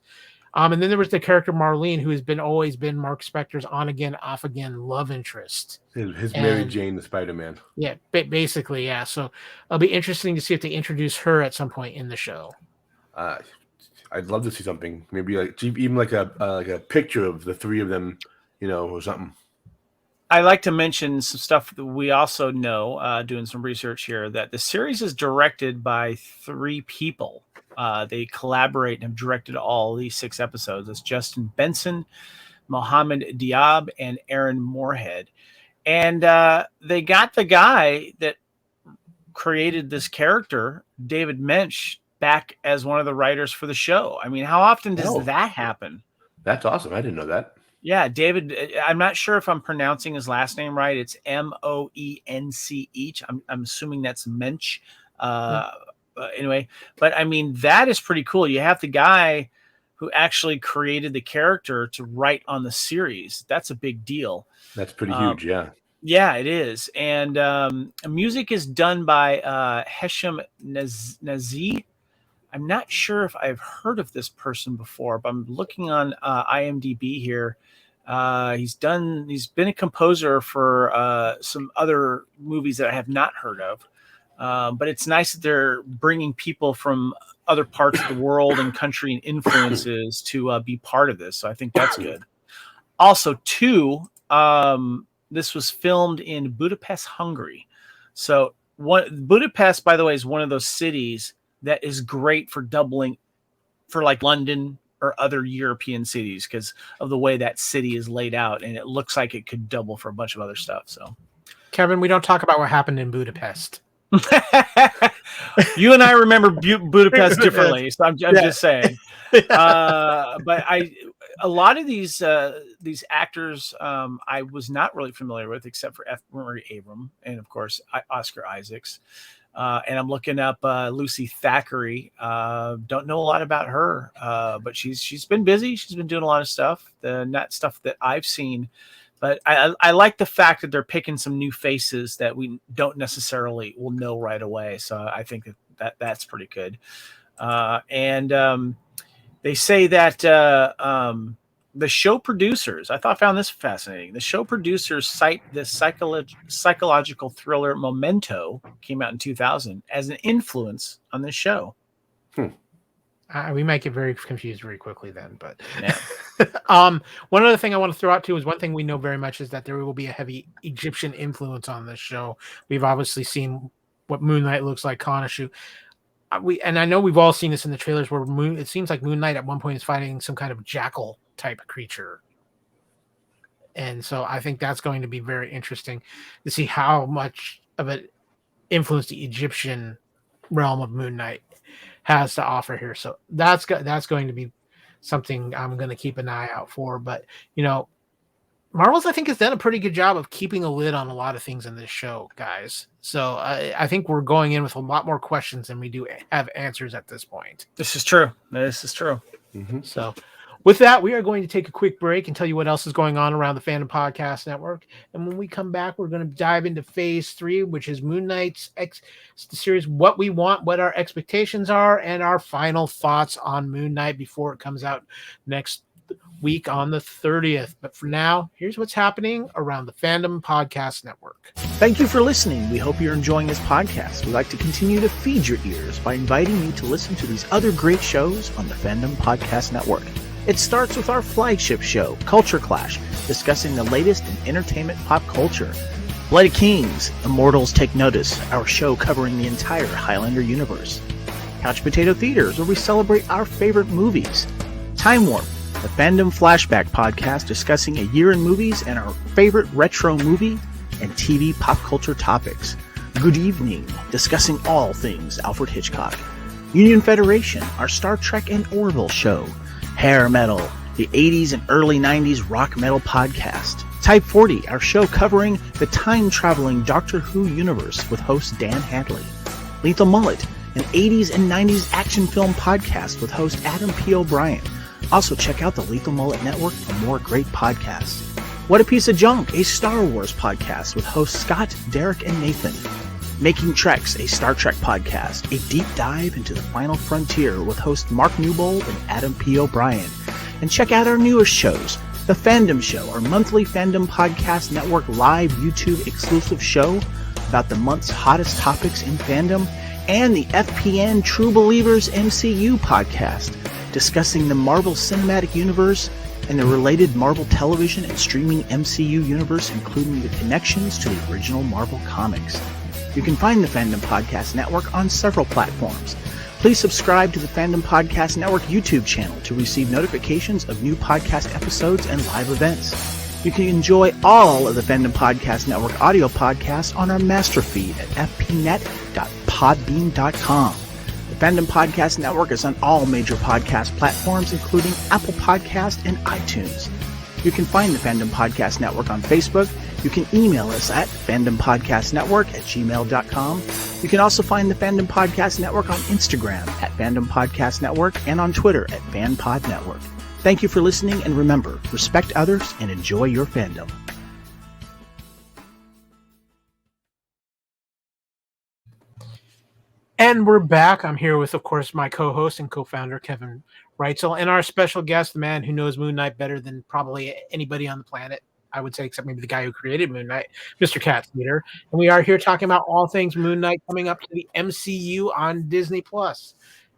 And then there was the character Marlene, who has always been Mark Spector's on-again, off-again love interest. His Mary Jane, the Spider-Man. Yeah, basically, yeah. So it'll be interesting to see if they introduce her at some point in the show. I'd love to see something. Maybe even like a picture of the three of them, or something. I like to mention some stuff that we also know, doing some research here, that the series is directed by 3 people. They collaborate and have directed all these 6 episodes. It's Justin Benson, Mohammed Diab, and Aaron Moorhead. And they got the guy that created this character, David Mensch, back as one of the writers for the show. I mean, how often does that happen? That's awesome. I didn't know that. Yeah, David, I'm not sure if I'm pronouncing his last name right. It's Moench. I'm assuming that's Mensch. Anyway, but I mean, that is pretty cool. You have the guy who actually created the character to write on the series. That's a big deal. That's pretty huge, yeah. Yeah, it is. And music is done by Hesham Nazi. I'm not sure if I've heard of this person before, but I'm looking on IMDb here. He's been a composer for some other movies that I have not heard of. But it's nice that they're bringing people from other parts of the world and country and influences to be part of this. So I think that's good. Also, too, this was filmed in Budapest, Hungary. So Budapest, by the way, is one of those cities that is great for doubling for like London or other European cities because of the way that city is laid out. And it looks like it could double for a bunch of other stuff. So, Kevin, we don't talk about what happened in Budapest. You and I remember Budapest differently. So I'm just saying. But a lot of these actors I was not really familiar with, except for F. Murray Abraham and of course Oscar Isaacs. And I'm looking up Lucy Thackeray. Don't know a lot about her, but she's been busy. She's been doing a lot of stuff. Not stuff that I've seen, but I like the fact that they're picking some new faces that we don't necessarily will know right away. So I think that's pretty good. And they say that the show producers, found this fascinating. The show producers cite the psychological thriller Memento, came out in 2000, as an influence on this show. We might get very confused very quickly then, but yeah. One other thing I want to throw out too is one thing we know very much is that there will be a heavy Egyptian influence on this show. We've obviously seen what Moon Knight looks like, Khonshu. And I know we've all seen this in the trailers where it seems like Moon Knight at one point is fighting some kind of jackal type creature. And so I think that's going to be very interesting to see how much of an influence the Egyptian realm of Moon Knight has to offer here. So that's going to be something I'm going to keep an eye out for. But, Marvel's, I think, has done a pretty good job of keeping a lid on a lot of things in this show, guys. So I think we're going in with a lot more questions than we do have answers at this point. This is true. Mm-hmm. So with that, we are going to take a quick break and tell you what else is going on around the Fandom Podcast Network. And when we come back, we're going to dive into Phase 3, which is Moon Knight's the series, what we want, what our expectations are, and our final thoughts on Moon Knight before it comes out next week on the 30th. But for now, here's what's happening around the Fandom Podcast Network. Thank you for listening. We hope you're enjoying this podcast. We'd like to continue to feed your ears by inviting you to listen to these other great shows on the Fandom Podcast Network. It starts with our flagship show, Culture Clash, discussing the latest in entertainment pop culture. Bloody Kings, Immortals Take Notice, our show covering the entire Highlander universe. Couch Potato Theaters, where we celebrate our favorite movies. Time Warp, the Fandom Flashback podcast discussing a year in movies and our favorite retro movie and TV pop culture topics. Good Evening, discussing all things Alfred Hitchcock. Union Federation, our Star Trek and Orville show. Hair Metal, the 80s and early 90s rock metal podcast. Type 40, our show covering the time-traveling Doctor Who universe with host Dan Hadley. Lethal Mullet, an 80s and 90s action film podcast with host Adam P. O'Brien. Also check out the Lethal Mullet Network for more great podcasts. What a Piece of Junk, a Star Wars podcast with hosts Scott, Derek, and Nathan. Making Treks, a Star Trek podcast, a deep dive into the final frontier with host Mark Newbold and Adam P. O'Brien. And check out our newest shows, The Fandom Show, our monthly Fandom Podcast Network live YouTube exclusive show about the month's hottest topics in fandom, and the FPN True Believers MCU podcast, discussing the Marvel Cinematic Universe and the related Marvel television and streaming MCU universe, including the connections to the original Marvel comics. You can find the Fandom Podcast Network on several platforms. Please subscribe to the Fandom Podcast Network YouTube channel to receive notifications of new podcast episodes and live events. You can enjoy all of the Fandom Podcast Network audio podcasts on our master feed at fpnet.podbean.com. The Fandom Podcast Network is on all major podcast platforms, including Apple Podcast and iTunes. You can find the Fandom Podcast Network on Facebook. You can email us at fandompodcastnetwork@gmail.com. You can also find the Fandom Podcast Network on Instagram at Fandom Podcast Network and on Twitter at FanPod Network. Thank you for listening, and remember, respect others and enjoy your fandom. And we're back. I'm here with, of course, my co-host and co-founder, Kevin Reitzel, and our special guest, the man who knows Moon Knight better than probably anybody on the planet, I would say, except maybe the guy who created Moon Knight, Mr. Cat Ceder. And we are here talking about all things Moon Knight coming up to the MCU on Disney+.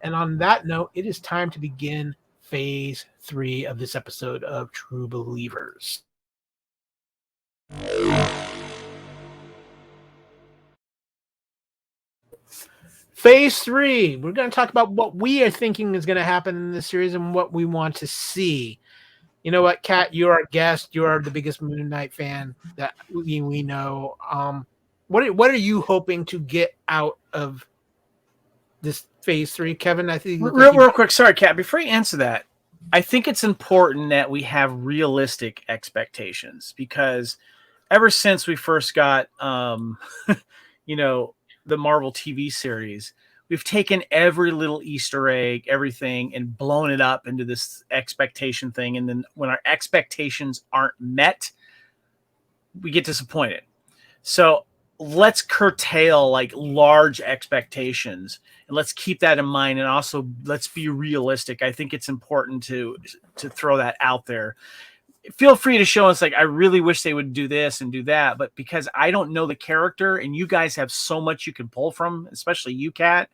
And on that note, it is time to begin Phase 3 of this episode of True Believers. Phase 3, we're going to talk about what we are thinking is going to happen in this series and what we want to see. You know what, Kat, you're our guest. You are the biggest Moon Knight fan that we know. What are you hoping to get out of this Phase 3, Kevin? I think real quick. Sorry, Kat. Before you answer that, I think it's important that we have realistic expectations, because ever since we first got, the Marvel TV series, we've taken every little Easter egg, everything, and blown it up into this expectation thing. And then when our expectations aren't met, we get disappointed. So let's curtail like large expectations, and let's keep that in mind. And also let's be realistic. I think it's important to throw that out there. Feel free to show us, like, I really wish they would do this and do that, but because I don't know the character and you guys have so much you can pull from, especially you, Kat,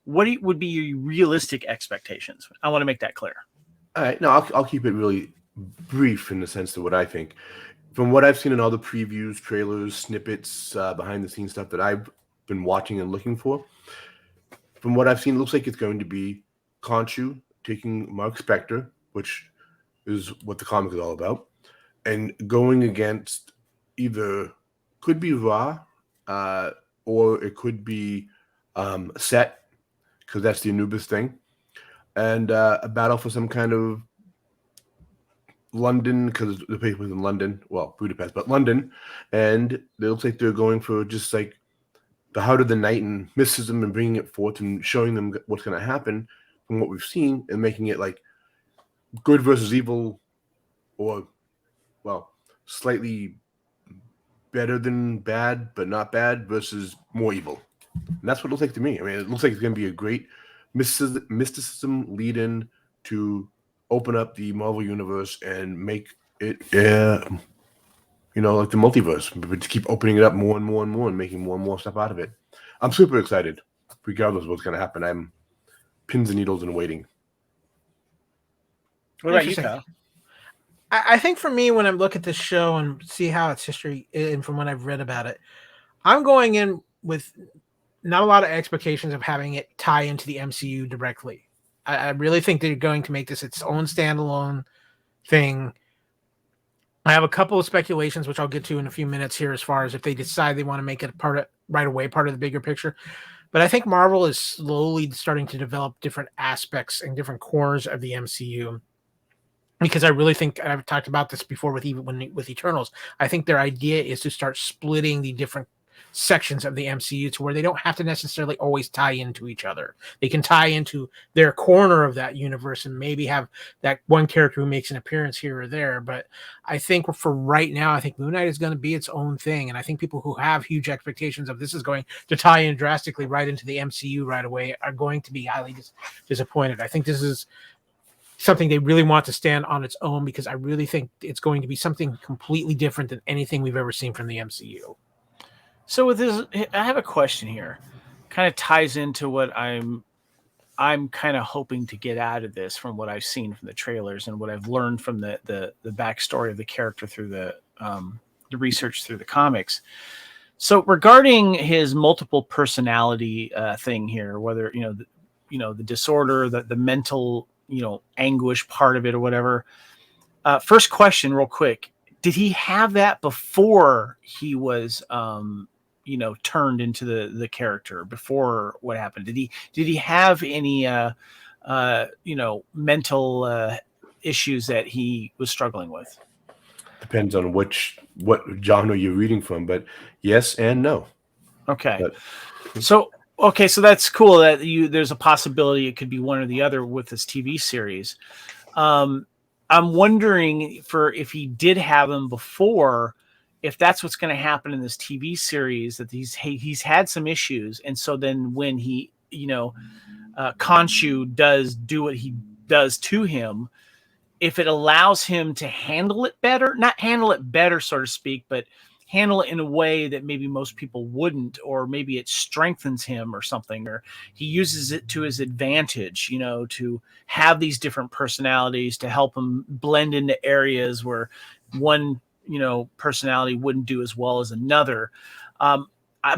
what would be your realistic expectations? I want to make that clear. All right, no, I'll keep it really brief in the sense of what I think. From what I've seen in all the previews, trailers, snippets, behind the scenes stuff that I've been watching and looking for, from what I've seen, it looks like it's going to be Khonshu taking Mark Spector, which is what the comic is all about, and going against either could be Ra, or it could be Set, because that's the Anubis thing, and a battle for some kind of London, because the place was in London, well, Budapest, but London, and it looks like they're going for just like the heart of the night and mysticism and bringing it forth and showing them what's going to happen from what we've seen and making it like good versus evil, or, well, slightly better than bad, but not bad versus more evil. And that's what it looks like to me. I mean, it looks like it's going to be a great mysticism lead in to open up the Marvel universe and make it, like the multiverse, but to keep opening it up more and more and more and making more and more stuff out of it. I'm super excited, regardless of what's going to happen. I'm pins and needles and waiting. What about you, Kyle? I think for me, when I look at this show and see how its history, and from what I've read about it, I'm going in with not a lot of expectations of having it tie into the MCU directly. I really think they're going to make this its own standalone thing. I have a couple of speculations, which I'll get to in a few minutes here, as far as if they decide they want to make it part of the bigger picture. But I think Marvel is slowly starting to develop different aspects and different cores of the MCU. Because I really think, I've talked about this before with Eternals, I think their idea is to start splitting the different sections of the MCU to where they don't have to necessarily always tie into each other. They can tie into their corner of that universe and maybe have that one character who makes an appearance here or there. But I think for right now, I think Moon Knight is going to be its own thing. And I think people who have huge expectations of this is going to tie in drastically right into the MCU right away are going to be highly disappointed. I think this is something they really want to stand on its own, because I really think it's going to be something completely different than anything we've ever seen from the MCU. So with this, I have a question here. Kind of ties into what I'm kind of hoping to get out of this from what I've seen from the trailers and what I've learned from the backstory of the character through the research through the comics. So regarding his multiple personality thing here, whether the disorder, the mental anguish part of it or whatever. First question, real quick: did he have that before he was turned into the character? Before what happened? Did he have any mental issues that he was struggling with? Depends on what genre you're reading from, but yes and no. Okay. So that's cool that there's a possibility it could be one or the other with this TV series. I'm wondering if he did have them before, if that's what's going to happen in this TV series, that he's had some issues. And so then when he, Khonshu does do what he does to him, if it allows him to handle it better, not handle it better, so to speak, but handle it in a way that maybe most people wouldn't, or maybe it strengthens him or something, or he uses it to his advantage, to have these different personalities to help him blend into areas where one, personality wouldn't do as well as another. I'll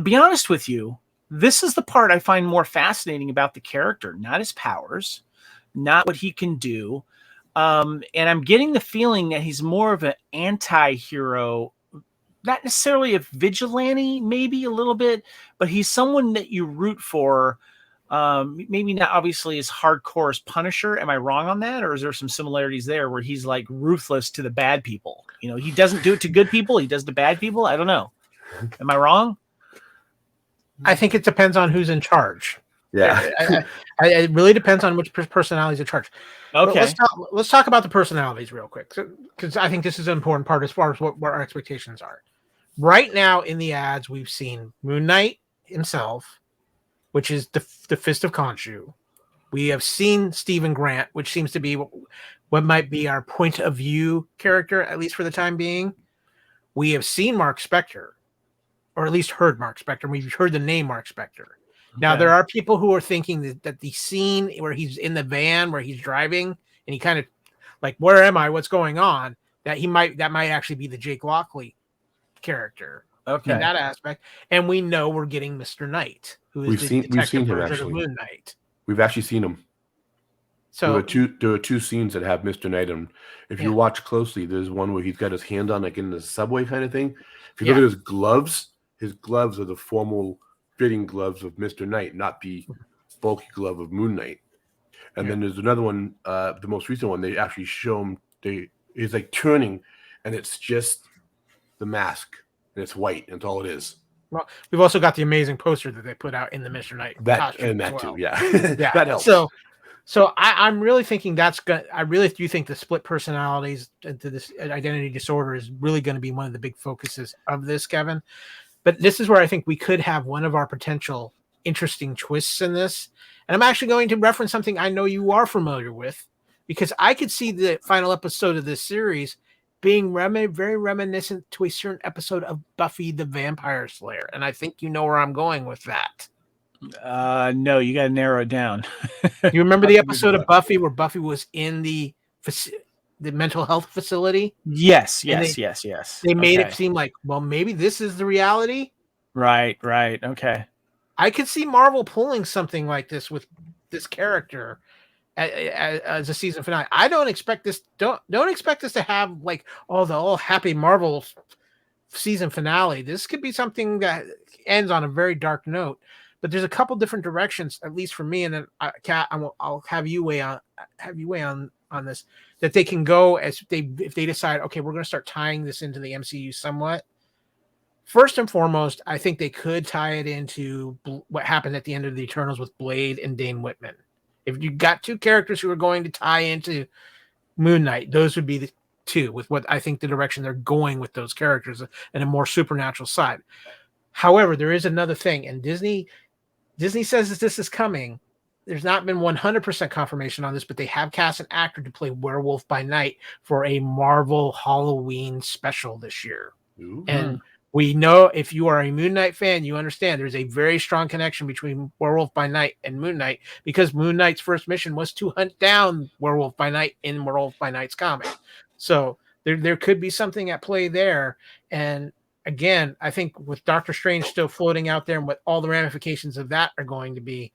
be honest with you. This is the part I find more fascinating about the character, not his powers, not what he can do. And I'm getting the feeling that he's more of an anti-hero, not necessarily a vigilante, maybe a little bit, but he's someone that you root for. Maybe not obviously as hardcore as Punisher. Am I wrong on that? Or is there some similarities there where he's like ruthless to the bad people? He doesn't do it to good people. He does to bad people. I don't know. Am I wrong? I think it depends on who's in charge. Yeah. It really depends on which personality is in charge. Okay. Let's talk about the personalities real quick, because I think this is an important part as far as what our expectations are. Right now in the ads, we've seen Moon Knight himself, which is the Fist of Khonshu. We have seen Stephen Grant, which seems to be what might be our point of view character, at least for the time being. We have seen Mark Spector, or at least heard Mark Spector. We've heard the name Mark Spector. Now, there are people who are thinking that the scene where he's in the van, where he's driving, and he kind of like, where am I? What's going on? That might actually be the Jake Lockley character in that aspect. And we know we're getting Mr. Knight, who is the detective version of Moon Knight. We've actually seen him. So there are two scenes that have Mr. Knight, and if you watch closely, there's one where he's got his hand on like in the subway kind of thing. If you look at his gloves are the formal fitting gloves of Mr. Knight, not the bulky glove of Moon Knight. And then there's another one, the most recent one. They actually show him. He's like turning, and it's just the mask, and it's white, and that's all it is. Well, we've also got the amazing poster that they put out in the Mr. Knight costume too. Yeah, that helps. So I'm really thinking that's good. I really do think the split personalities to this identity disorder is really going to be one of the big focuses of this, Kevin. But this is where I think we could have one of our potential interesting twists in this. And I'm actually going to reference something I know you are familiar with, because I could see the final episode of this series being very reminiscent to a certain episode of Buffy the Vampire Slayer. And I think you know where I'm going with that. No, you got to narrow it down. You remember the episode of Buffy where Buffy was in the mental health facility? Yes. They made it seem like, well, maybe this is the reality. Right. Okay. I could see Marvel pulling something like this with this character as a season finale. I don't expect this. Don't expect us to have like the all happy Marvel season finale. This could be something that ends on a very dark note. But there's a couple different directions, at least for me, and then Kat, I'll have you weigh on this. That they can go if they decide, okay, we're going to start tying this into the MCU somewhat. First and foremost, I think they could tie it into what happened at the end of the Eternals with Blade and Dane Whitman. If you got two characters who are going to tie into Moon Knight, those would be the two, with what I think the direction they're going with those characters and a more supernatural side. However, there is another thing, and Disney says that this is coming. There's not been 100% confirmation on this, but they have cast an actor to play Werewolf by Night for a Marvel Halloween special this year. Ooh. And we know, if you are a Moon Knight fan, you understand there's a very strong connection between Werewolf by Night and Moon Knight, because Moon Knight's first mission was to hunt down Werewolf by Night in Werewolf by Night's comic. So there could be something at play there. And again, I think with Doctor Strange still floating out there and what all the ramifications of that are going to be,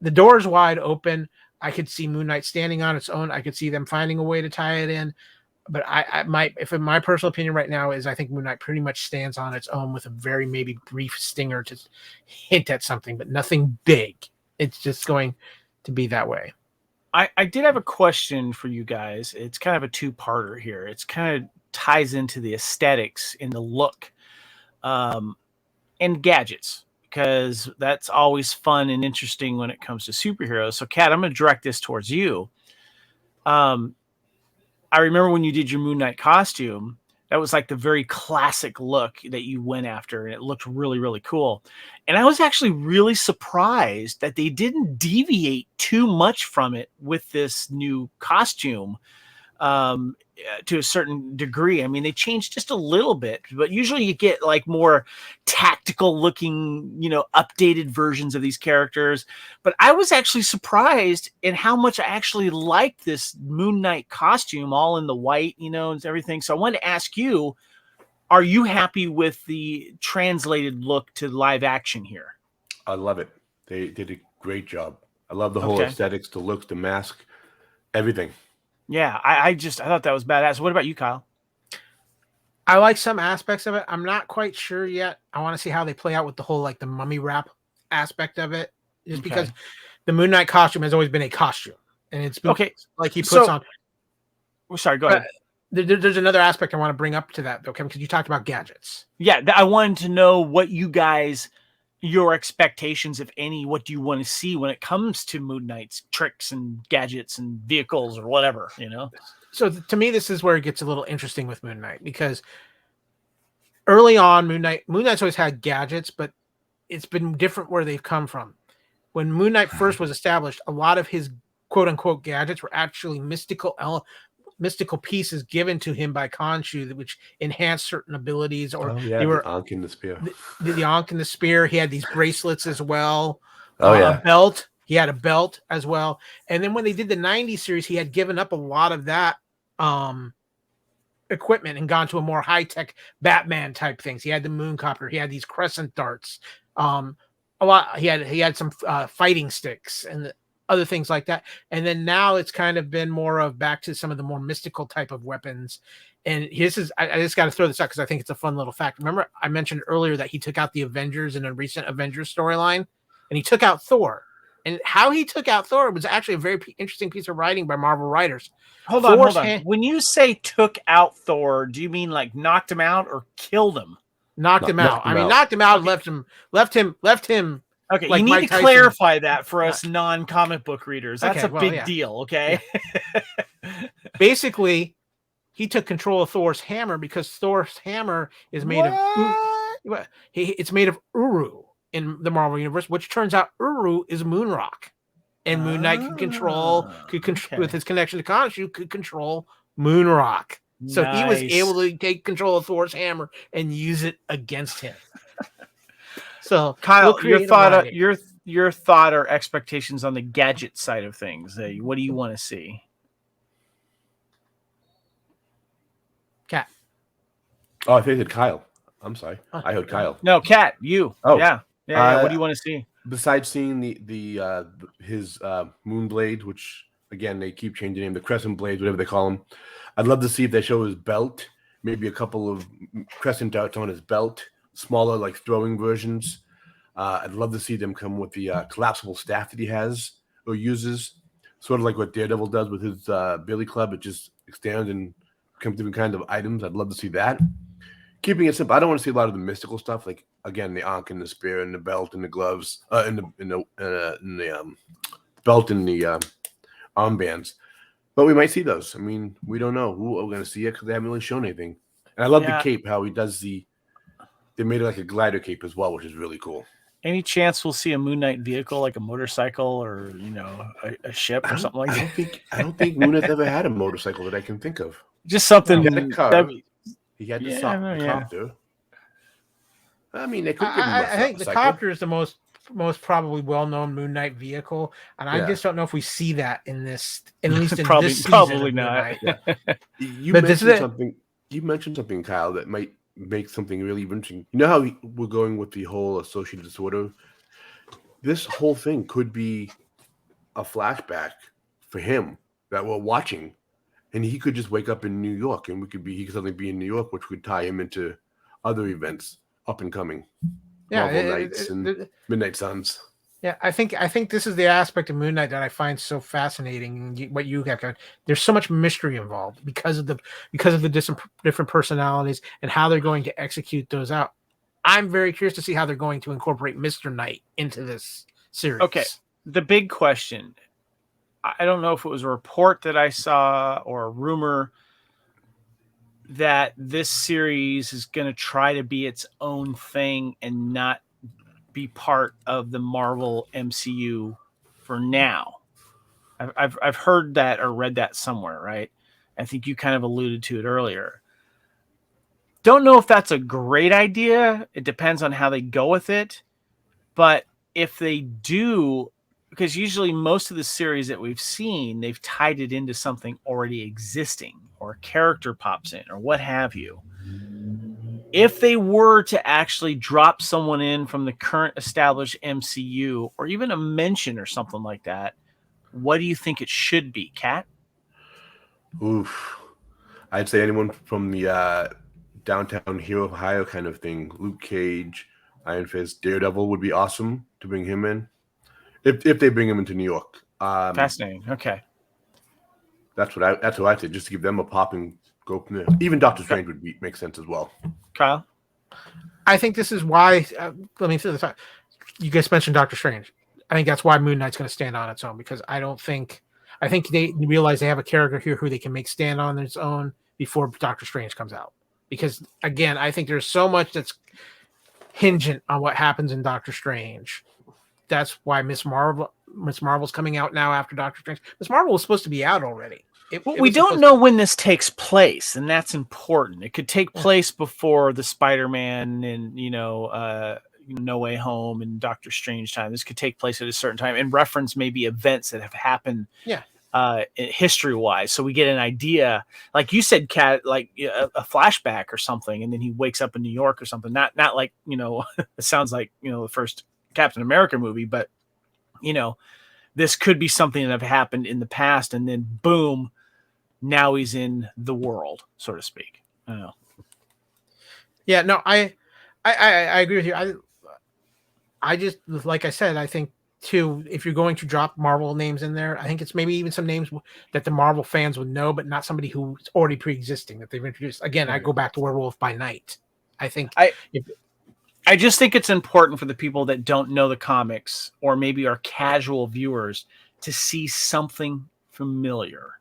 the door is wide open. I could see Moon Knight standing on its own. I could see them finding a way to tie it in. But my personal opinion right now is I think Moon Knight pretty much stands on its own with a very maybe brief stinger to hint at something, but nothing big. It's just going to be that way. I did have a question for you guys. It's kind of a two-parter here. It's kind of ties into the aesthetics in the look and gadgets, because that's always fun and interesting when it comes to superheroes. So, Kat, I'm going to direct this towards you. I remember when you did your Moon Knight costume, that was like the very classic look that you went after, and it looked really, really cool. And I was actually really surprised that they didn't deviate too much from it with this new costume. To a certain degree. I mean, they changed just a little bit, but usually you get like more tactical looking, updated versions of these characters. But I was actually surprised in how much I actually liked this Moon Knight costume, all in the white, and everything. So I wanted to ask you, are you happy with the translated look to live action here? I love it. They did a great job. I love the whole aesthetics, the looks, the mask, everything. Yeah, I thought that was badass. What about you, Kyle? I like some aspects of it. I'm not quite sure yet. I want to see how they play out with the whole like the mummy wrap aspect of it. Just because the Moon Knight costume has always been a costume, and it's been like he puts on. Sorry, go ahead. There's another aspect I want to bring up to that though, Kevin, because you talked about gadgets. Yeah, I wanted to know what your expectations, if any, what do you want to see when it comes to Moon Knight's tricks and gadgets and vehicles or whatever, So to me, this is where it gets a little interesting with Moon Knight, because early on, Moon Knight's always had gadgets, but it's been different where they've come from. When Moon Knight first was established, a lot of his quote unquote gadgets were actually mystical pieces given to him by Khonshu, which enhanced certain abilities, or they were the Ankh and the spear. The Ankh and the spear. He had these bracelets as well. A belt. He had a belt as well. And then when they did the 90s series, he had given up a lot of that equipment and gone to a more high-tech Batman type things. He had the mooncopter. He had these crescent darts. A lot. He had some fighting sticks and other things like that. And then now it's kind of been more of back to some of the more mystical type of weapons. And I just got to throw this out because I think it's a fun little fact. Remember, I mentioned earlier that he took out the Avengers in a recent Avengers storyline, and he took out Thor. And how he took out Thor was actually a very interesting piece of writing by Marvel writers. Hold on. When you say took out Thor, do you mean like knocked him out or killed him? Knocked him out. Knocked him out. Okay. Left him. Okay, like you need Mike to Tyson. Clarify that for us non-comic book readers. That's a big deal, okay? Yeah. Basically, he took control of Thor's hammer because Thor's hammer is made of it's made of Uru in the Marvel universe, which turns out Uru is Moon Rock. And Moon Knight could control with his connection to Khonshu, could control Moon Rock. So he was able to take control of Thor's hammer and use it against him. So Kyle, your thought or expectations on the gadget side of things. What do you want to see? Cat. Oh, I think it Kyle. I'm sorry. I heard Kyle. No, Cat, you. Oh. Yeah. What do you want to see? Besides seeing his Moonblade, which again they keep changing the name, the Crescent Blades, whatever they call them. I'd love to see if they show his belt, maybe a couple of crescent darts on his belt, smaller like throwing versions. I'd love to see them come with the collapsible staff that he has or uses, sort of like what Daredevil does with his Billy Club. It just extends and becomes different kinds of items. I'd love to see that. Keeping it simple, I don't want to see a lot of the mystical stuff, like again the ankh and the spear and the belt and the gloves, in the belt and the armbands. But we might see those. I mean, we don't know who we're going to see it because they haven't really shown anything. And I love the cape, how he does they made it like a glider cape as well, which is really cool. Any chance we'll see a Moon Knight vehicle like a motorcycle or a ship or something like that? I don't think Moon Knight's ever had a motorcycle that I can think of. Just something. He had a car. He had the copter. I mean, they could give him I think the copter is the most probably well-known Moon Knight vehicle, and I just don't know if we see that in this, at least in this season. Probably not. Yeah. You mentioned something, Kyle, that might make something really interesting. You know how we're going with the whole associated disorder? This whole thing could be a flashback for him that we're watching, and he could just wake up in New York, and he could suddenly be in New York, which would tie him into other events up and coming. Marvel Knights and Midnight Suns. Yeah, I think this is the aspect of Moon Knight that I find so fascinating. What you have, there's so much mystery involved because of the different personalities and how they're going to execute those out. I'm very curious to see how they're going to incorporate Mr. Knight into this series. Okay, the big question. I don't know if it was a report that I saw or a rumor that this series is going to try to be its own thing and not be part of the Marvel MCU for now. I've heard that or read that somewhere, right? I think you kind of alluded to it earlier. Don't know if that's a great idea. It depends on how they go with it. But if they do, because usually most of the series that we've seen, they've tied it into something already existing or a character pops in or what have you. If they were to actually drop someone in from the current established MCU or even a mention or something like that, what do you think it should be, Kat? Oof. I'd say anyone from the downtown Hero of Ohio kind of thing. Luke Cage, Iron Fist, Daredevil would be awesome to bring him in. If they bring him into New York. Fascinating. Okay. That's what I say, just to give them a pop and go from there. Even Doctor Strange would make sense as well. Kyle? I think this is why, let me say this. You guys mentioned Doctor Strange. I think that's why Moon Knight's going to stand on its own, because I think they realize they have a character here who they can make stand on its own before Doctor Strange comes out. Because, again, I think there's so much that's hingent on what happens in Doctor Strange. That's why Miss Marvel's coming out now after Doctor Strange. Miss Marvel was supposed to be out already. We don't know when this takes place, and that's important. It could take place before the Spider-Man and No Way Home and Doctor Strange time. This could take place at a certain time and reference maybe events that have happened. Yeah. History wise, so we get an idea, like you said, Cat, like a flashback or something, and then he wakes up in New York or something. Not like it sounds like the first Captain America movie, but this could be something that have happened in the past, and then boom, now he's in the world, so to speak. I don't know. Yeah, no, I agree with you. I just, like I said, I think too, if you're going to drop Marvel names in there, I think it's maybe even some names that the Marvel fans would know, but not somebody who's already pre-existing that they've introduced. Again, I go back to Werewolf by Night. I think I just think it's important for the people that don't know the comics or maybe are casual viewers to see something familiar.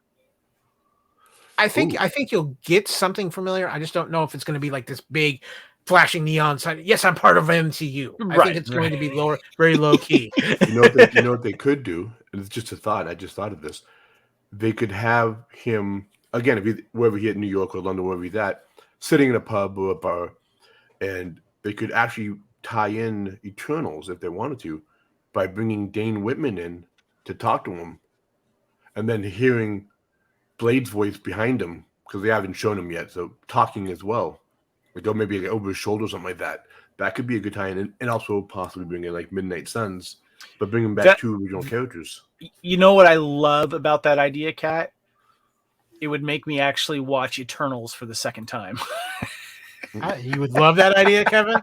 I think you'll get something familiar. I just don't know if it's going to be like this big flashing neon sign. Yes, I'm part of MCU. I think it's going to be very low key. You know what they could do? And it's just a thought. I just thought of this. They could have him again, wherever he at New York or London, wherever he's at, sitting in a pub or a bar, and they could actually tie in Eternals if they wanted to by bringing Dane Whitman in to talk to him, and then hearing Blade's voice behind him because they haven't shown him yet, so talking as well. Like maybe over his shoulder or something like that. That could be a good tie-in, and also possibly bring in like Midnight Suns, but bring him back two original characters. You know what I love about that idea, Kat? It would make me actually watch Eternals for the second time. You would love that idea, Kevin?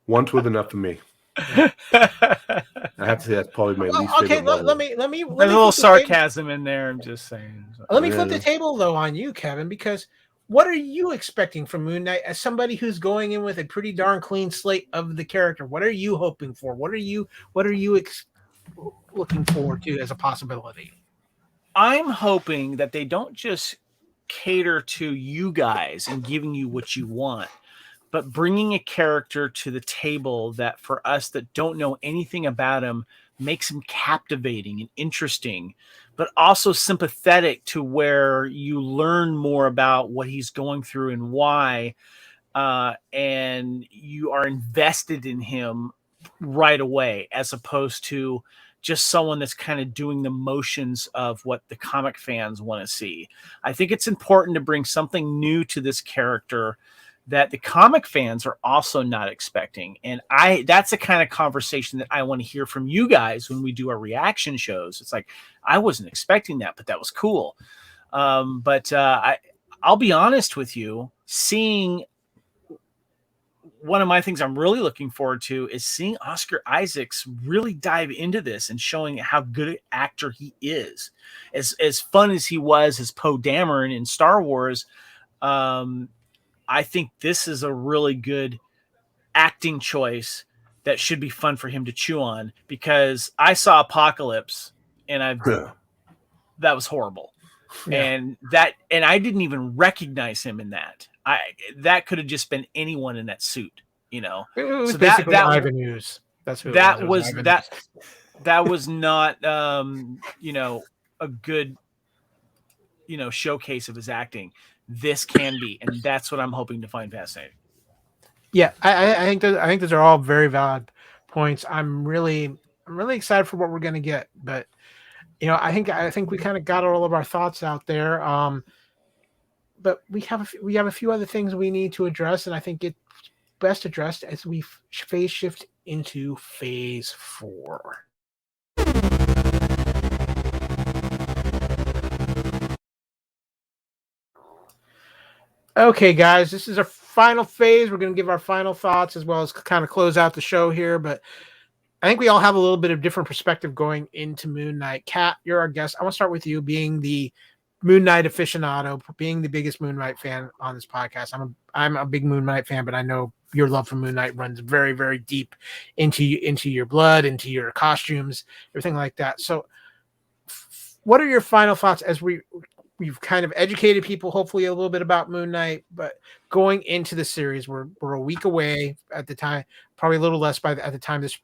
Once was enough for me. I have to say that's probably my least favorite. Okay, let me There's a little sarcasm in there. I'm just saying. Let me flip the table though on you, Kevin, because what are you expecting from Moon Knight as somebody who's going in with a pretty darn clean slate of the character? What are you hoping for? What are you looking forward to as a possibility? I'm hoping that they don't just cater to you guys and giving you what you want, but bringing a character to the table that for us that don't know anything about him makes him captivating and interesting, but also sympathetic to where you learn more about what he's going through and why, and you are invested in him right away, as opposed to just someone that's kind of doing the motions of what the comic fans want to see. I think it's important to bring something new to this character that the comic fans are also not expecting. And that's the kind of conversation that I want to hear from you guys when we do our reaction shows. It's like, I wasn't expecting that, but that was cool. But I'll be honest with you, seeing one of my things I'm really looking forward to is seeing Oscar Isaacs really dive into this and showing how good an actor he is. As fun as he was as Poe Dameron in Star Wars, I think this is a really good acting choice that should be fun for him to chew on, because I saw Apocalypse and that was horrible. Yeah. And I didn't even recognize him in that. That could have just been anyone in that suit, It was basically Ivan News. That's who that was. That was not, a good, showcase of his acting. This can be, and that's what I'm hoping to find fascinating. Yeah, I think those are all very valid points. I'm really excited for what we're going to get, but I think we kind of got all of our thoughts out there. But we have a few other things we need to address, and I think it's best addressed as we phase shift into phase 4. Okay, guys, this is our final phase. We're going to give our final thoughts as well as kind of close out the show here. But I think we all have a little bit of different perspective going into Moon Knight. Kat, you're our guest. I want to start with you, being the Moon Knight aficionado, being the biggest Moon Knight fan on this podcast. I'm a big Moon Knight fan, but I know your love for Moon Knight runs very, very deep into your blood, into your costumes, everything like that. So what are your final thoughts as we've kind of educated people, hopefully a little bit about Moon Knight, but going into the series, we're a week away at the time, probably a little less at the time this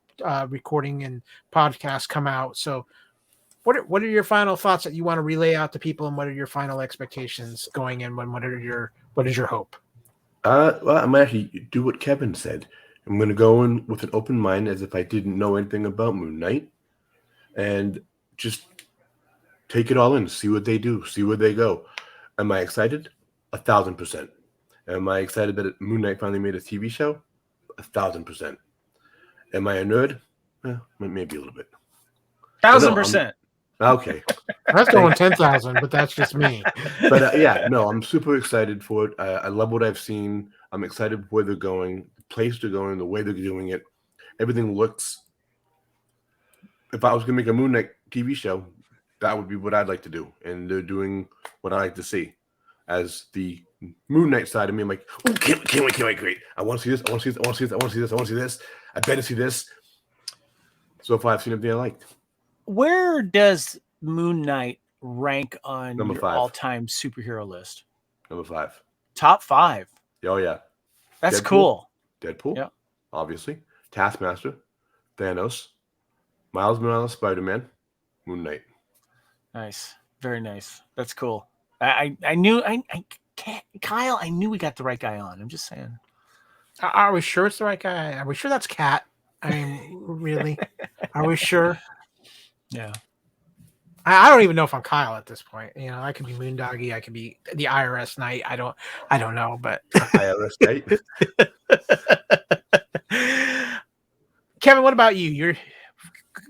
recording and podcast come out. So what are your final thoughts that you want to relay out to people, and what are your final expectations going in? What is your hope? Well, I'm actually do what Kevin said. I'm going to go in with an open mind as if I didn't know anything about Moon Knight and just take it all in, see what they do, see where they go. Am I excited? 1,000%. Am I excited that Moon Knight finally made a TV show? 1,000%. Am I a nerd? Maybe a little bit. 1,000%. Okay. That's going 10,000, but that's just me. But I'm super excited for it. I love what I've seen. I'm excited where they're going, the place they're going, the way they're doing it. Everything looks. If I was going to make a Moon Knight TV show, that would be what I'd like to do. And they're doing what I like to see. As the Moon Knight side of me, I'm like, oh, can't wait, great. I want to see this, I want to see this, I want to see this, I want to see this, I want to see this. I better see this. So far, I've seen everything I liked. Where does Moon Knight rank on Number your 5. all-time superhero list? Number 5. Top 5. Oh, yeah. That's cool. Deadpool. Yeah. Obviously. Taskmaster. Thanos. Miles Morales, Spider-Man. Moon Knight. Nice. Very nice. That's cool. I knew Kyle, I knew we got the right guy on. I'm just saying. Are we sure it's the right guy? Are we sure that's Cat? I mean, really? Are we sure? Yeah. I don't even know if I'm Kyle at this point. You know, I could be Moondoggy. I could be the IRS Knight. I don't know, but IRS Knight. Kevin, what about you? You're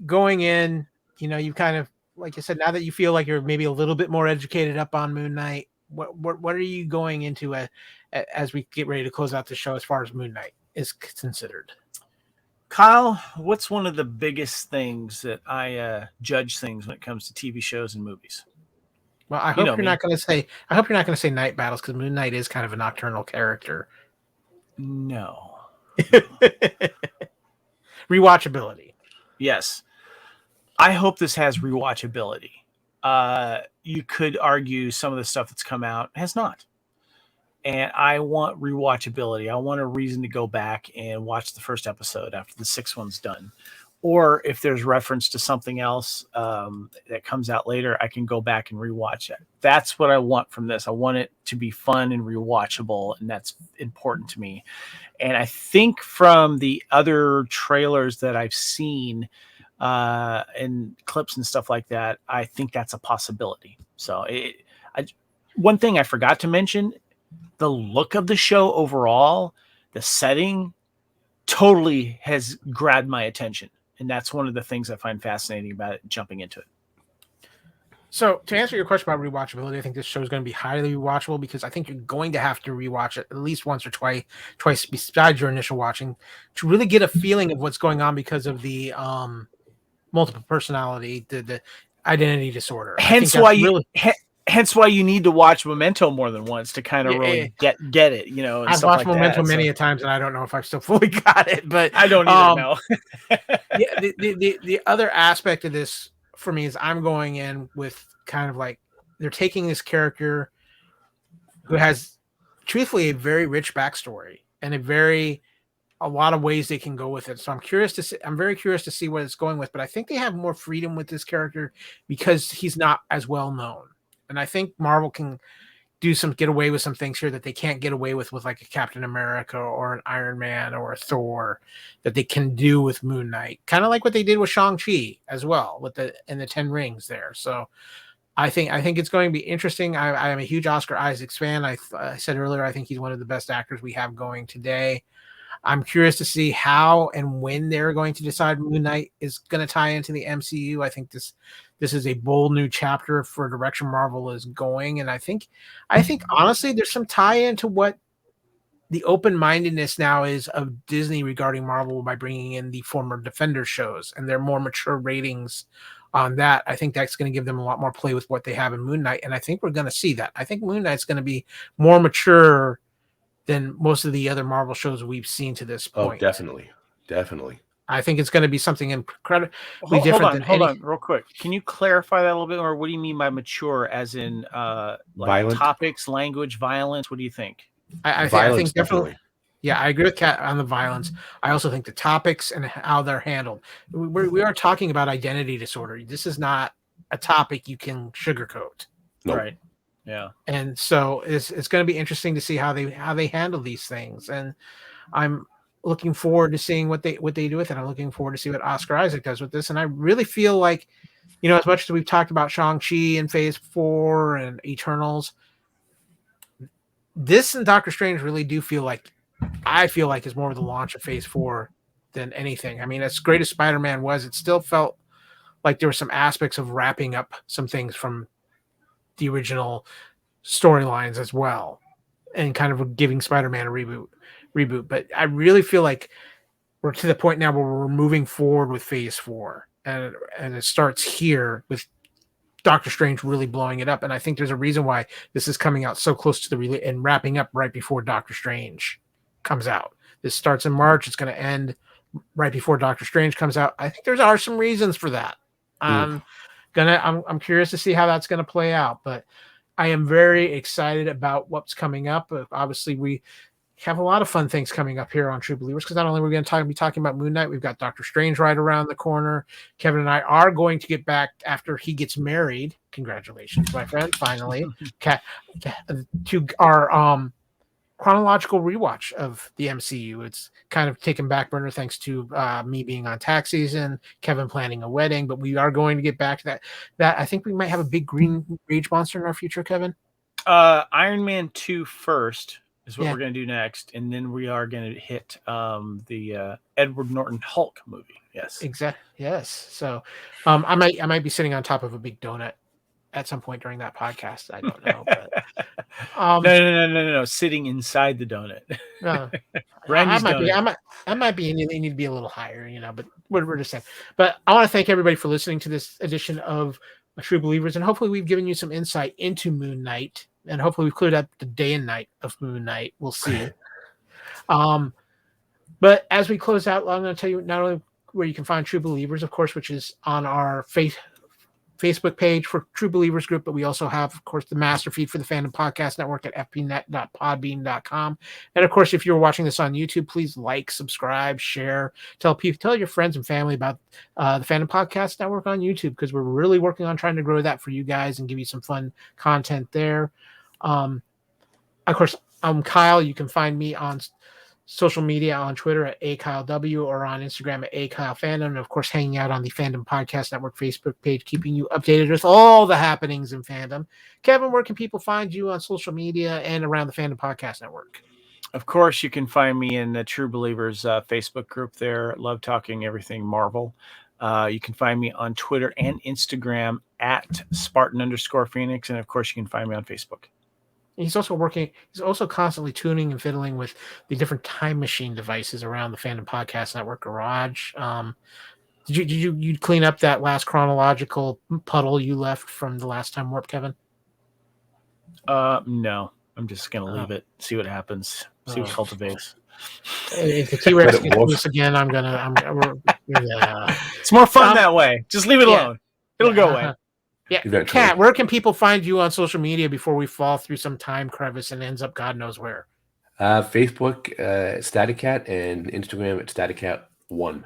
going in, you know, you kind of, like you said, now that you feel like you're maybe a little bit more educated up on Moon Knight, what are you going into as we get ready to close out the show as far as Moon Knight is considered? Kyle, what's one of the biggest things that I judge things when it comes to TV shows and movies? Well, I hope you're not going to say night battles, because Moon Knight is kind of a nocturnal character. No. Rewatchability. Yes. I hope this has rewatchability. You could argue some of the stuff that's come out has not. And I want rewatchability. I want a reason to go back and watch the first episode after the 6th one's done. Or if there's reference to something else that comes out later, I can go back and rewatch it. That's what I want from this. I want it to be fun and rewatchable, and that's important to me. And I think from the other trailers that I've seen and clips and stuff like that, I think that's a possibility. So one thing I forgot to mention, the look of the show overall, the setting totally has grabbed my attention. And that's one of the things I find fascinating about it, jumping into it. So to answer your question about rewatchability, I think this show is going to be highly rewatchable, because I think you're going to have to rewatch it at least once or twice besides your initial watching to really get a feeling of what's going on, because of the multiple personality, the identity disorder. Hence why you need to watch Memento more than once to kind of really get it, you know. And I've watched Memento many a times, and I don't know if I've still fully got it, but I don't even know. Yeah, the other aspect of this for me is I'm going in with kind of like, they're taking this character who has truthfully a very rich backstory and a lot of ways they can go with it. So I'm very curious to see what it's going with, but I think they have more freedom with this character because he's not as well known. And I think Marvel can get away with some things here that they can't get away with like a Captain America or an Iron Man or a Thor, that they can do with Moon Knight. Kind of like what they did with Shang-Chi as well, with the 10 rings there. So I think it's going to be interesting. I am a huge Oscar Isaacs fan. I said earlier, I think he's one of the best actors we have going today. I'm curious to see how and when they're going to decide Moon Knight is going to tie into the MCU. I think this is a bold new chapter for direction Marvel is going. And I think honestly, there's some tie into what the open-mindedness now is of Disney regarding Marvel by bringing in the former Defender shows and their more mature ratings on that. I think that's going to give them a lot more play with what they have in Moon Knight. And I think we're going to see that. I think Moon Knight's going to be more mature than most of the other Marvel shows we've seen to this point. Oh, definitely. I think it's going to be something incredibly different. Hold on, real quick. Can you clarify that a little bit, or what do you mean by mature? As in, violent topics, language, violence? What do you think? I think definitely. Yeah, I agree with Kat on the violence. I also think the topics and how they're handled. We are talking about identity disorder. This is not a topic you can sugarcoat. Nope. Right. Yeah. And so it's going to be interesting to see how they handle these things. And I'm looking forward to seeing what they do with it. I'm looking forward to see what Oscar Isaac does with this. And I really feel like, as much as we've talked about Shang-Chi and Phase 4 and Eternals, this and Doctor Strange really do feel like, I feel like, is more of the launch of Phase 4 than anything. I mean, as great as Spider-Man was, it still felt like there were some aspects of wrapping up some things from the original storylines as well, and kind of giving Spider-Man a reboot. But I really feel like we're to the point now where we're moving forward with Phase 4, and it starts here with Doctor Strange really blowing it up. And I think there's a reason why this is coming out so close to the release and wrapping up right before Doctor Strange comes out. This starts in March. It's going to end right before Doctor Strange comes out. I think there are some reasons for that. I'm curious to see how that's going to play out, but I am very excited about what's coming up. Obviously, we have a lot of fun things coming up here on True Believers, because not only are we going to be talking about Moon Knight, we've got Doctor Strange right around the corner. Kevin and I are going to get back after he gets married. Congratulations, my friend! Finally, to our chronological rewatch of the MCU. It's kind of taken back burner thanks to me being on tax season, Kevin planning a wedding, but we are going to get back to that. I think we might have a big green rage monster in our future, Kevin. Iron Man 2 first is what we're going to do next, and then we are going to hit the Edward Norton Hulk movie. Yes, exactly. Yes. So I might be sitting on top of a big donut at some point during that podcast. I don't know. But, no. Sitting inside the donut. I might be. You need to be a little higher, but we're just saying. But I want to thank everybody for listening to this edition of True Believers, and hopefully we've given you some insight into Moon Knight, and hopefully we've cleared up the day and night of Moon Knight. We'll see. But as we close out, I'm going to tell you not only where you can find True Believers, of course, which is on our Facebook page for True Believers group, but we also have, of course, the master feed for the Fandom Podcast Network at fpnet.podbean.com. And of course, if you're watching this on YouTube, please like, subscribe, share, tell your friends and family about the Fandom Podcast Network on YouTube, because we're really working on trying to grow that for you guys and give you some fun content there. Of course, I'm Kyle. You can find me on social media on Twitter at AKyleW or on Instagram at AKyleFandom, and of course hanging out on the Fandom Podcast Network Facebook page, keeping you updated with all the happenings in fandom. Kevin, where can people find you on social media and around the Fandom Podcast Network? Of course, you can find me in the True Believers Facebook group there. Love talking everything Marvel. You can find me on Twitter and Instagram at Spartan_Phoenix, and of course you can find me on Facebook. He's also constantly tuning and fiddling with the different time machine devices around the Fandom Podcast Network garage. Did you clean up that last chronological puddle you left from the last time warp, Kevin? No, I'm just gonna leave it, see what happens, see what cultivates. If the T-Rex gets loose again, it's more fun that way. Just leave it alone. It'll go away. Yeah, Cat, where can people find you on social media before we fall through some time crevice and ends up God knows where? Facebook, Staticat, and Instagram at Staticat1.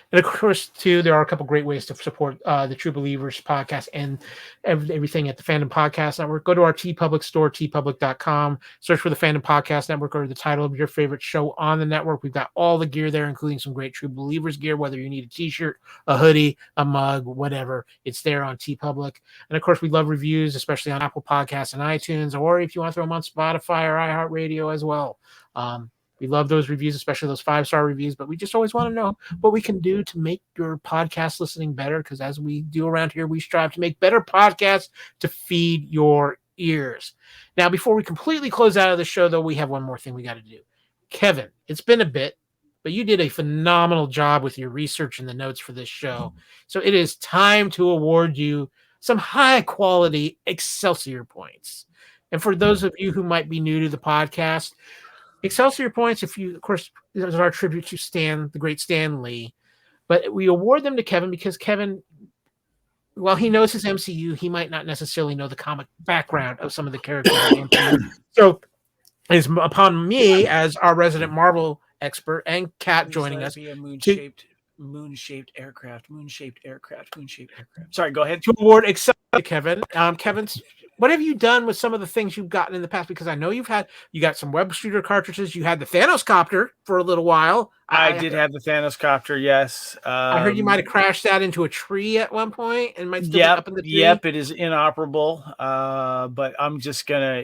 And of course, too, there are a couple great ways to support the True Believers podcast and everything at the Fandom Podcast Network. Go to our TeePublic store, teepublic.com. Search for the Fandom Podcast Network or the title of your favorite show on the network. We've got all the gear there, including some great True Believers gear, whether you need a t-shirt, a hoodie, a mug, whatever. It's there on TeePublic. And of course, we love reviews, especially on Apple Podcasts and iTunes, or if you want to throw them on Spotify or iHeartRadio as well. We love those reviews, especially those 5-star reviews, but we just always want to know what we can do to make your podcast listening better, because as we do around here, we strive to make better podcasts to feed your ears. Now, before we completely close out of the show, though, we have one more thing we got to do. Kevin, it's been a bit, but you did a phenomenal job with your research and the notes for this show. So it is time to award you some high-quality Excelsior points. And for those of you who might be new to the podcast, Excelsior points, of course, is our tribute to Stan, the great Stan Lee, but we award them to Kevin because Kevin, while he knows his MCU, he might not necessarily know the comic background of some of the characters in the MCU. So it's upon me as our resident Marvel expert and Cat joining us. Be a moon-shaped aircraft. Sorry, go ahead. To award Excelsior to Kevin. Kevin's what have you done with some of the things you've gotten in the past? Because I know you got some web shooter cartridges. You had the Thanos copter for a little while. I did have the Thanos copter. Yes. I heard you might have crashed that into a tree at one point and might still be up in the tree. Yep. It is inoperable. But I'm just gonna,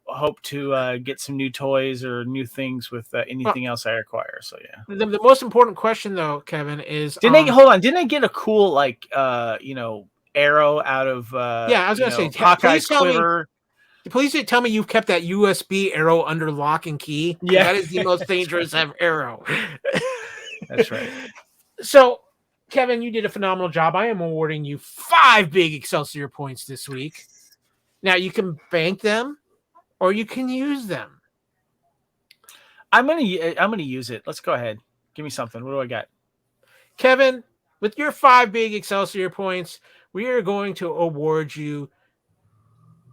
hope to get some new toys or new things with anything else I acquire. So yeah. The most important question though, Kevin, is didn't I get a cool arrow out of I was gonna say Hawkeye's quiver? Please tell me you've kept that USB arrow under lock and key. Yeah, that is the most dangerous arrow. That's right. So, Kevin, you did a phenomenal job. I am awarding you 5 big Excelsior points this week. Now you can bank them, or you can use them. I'm gonna use it. Let's go ahead. Give me something. What do I got, Kevin? With your 5 big Excelsior points, we are going to award you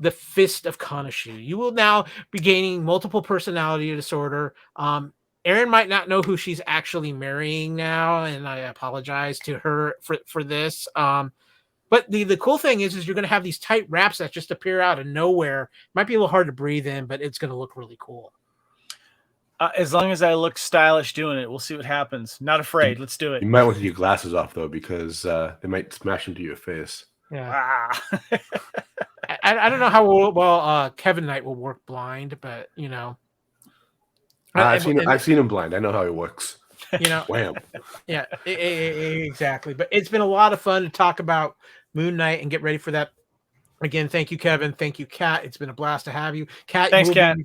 the Fist of Khonshu. You will now be gaining multiple personality disorder. Erin might not know who she's actually marrying now, and I apologize to her for this. But the cool thing is you're going to have these tight wraps that just appear out of nowhere. Might be a little hard to breathe in, but it's going to look really cool. As long as I look stylish doing it, we'll see what happens. Not afraid. Let's do it. You might want to take your glasses off, though, because they might smash into your face. Yeah. I don't know how well Kevin Knight will work blind, but I've seen him blind. I know how he works. Wham. Yeah, exactly. But it's been a lot of fun to talk about Moon Knight and get ready for that. Again, thank you, Kevin. Thank you, Kat. It's been a blast to have you. Kat, thanks, Kat.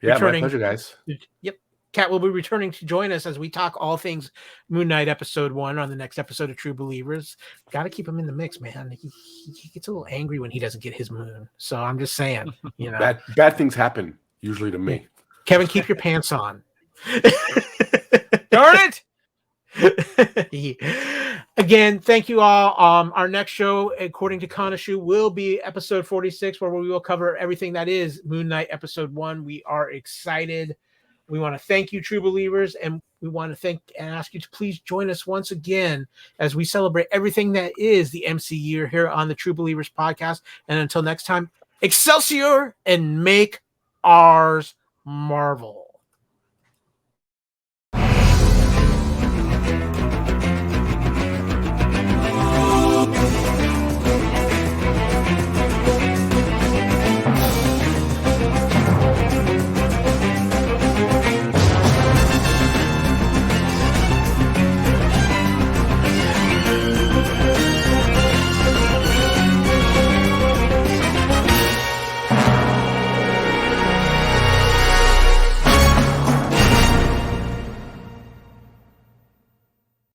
My pleasure, guys. Yep. Kat will be returning to join us as we talk all things Moon Knight episode 1 on the next episode of True Believers. Got to keep him in the mix, man. He gets a little angry when he doesn't get his moon. So I'm just saying, bad things happen usually to me. Kevin, keep your pants on. Darn it! Again, thank you all. Our next show, according to Khonshu, will be episode 46, where we will cover everything that is Moon Knight episode 1. We are excited. We want to thank you, True Believers, and we want to thank and ask you to please join us once again as we celebrate everything that is the MCU here on the True Believers podcast. And until next time, Excelsior and make ours Marvel.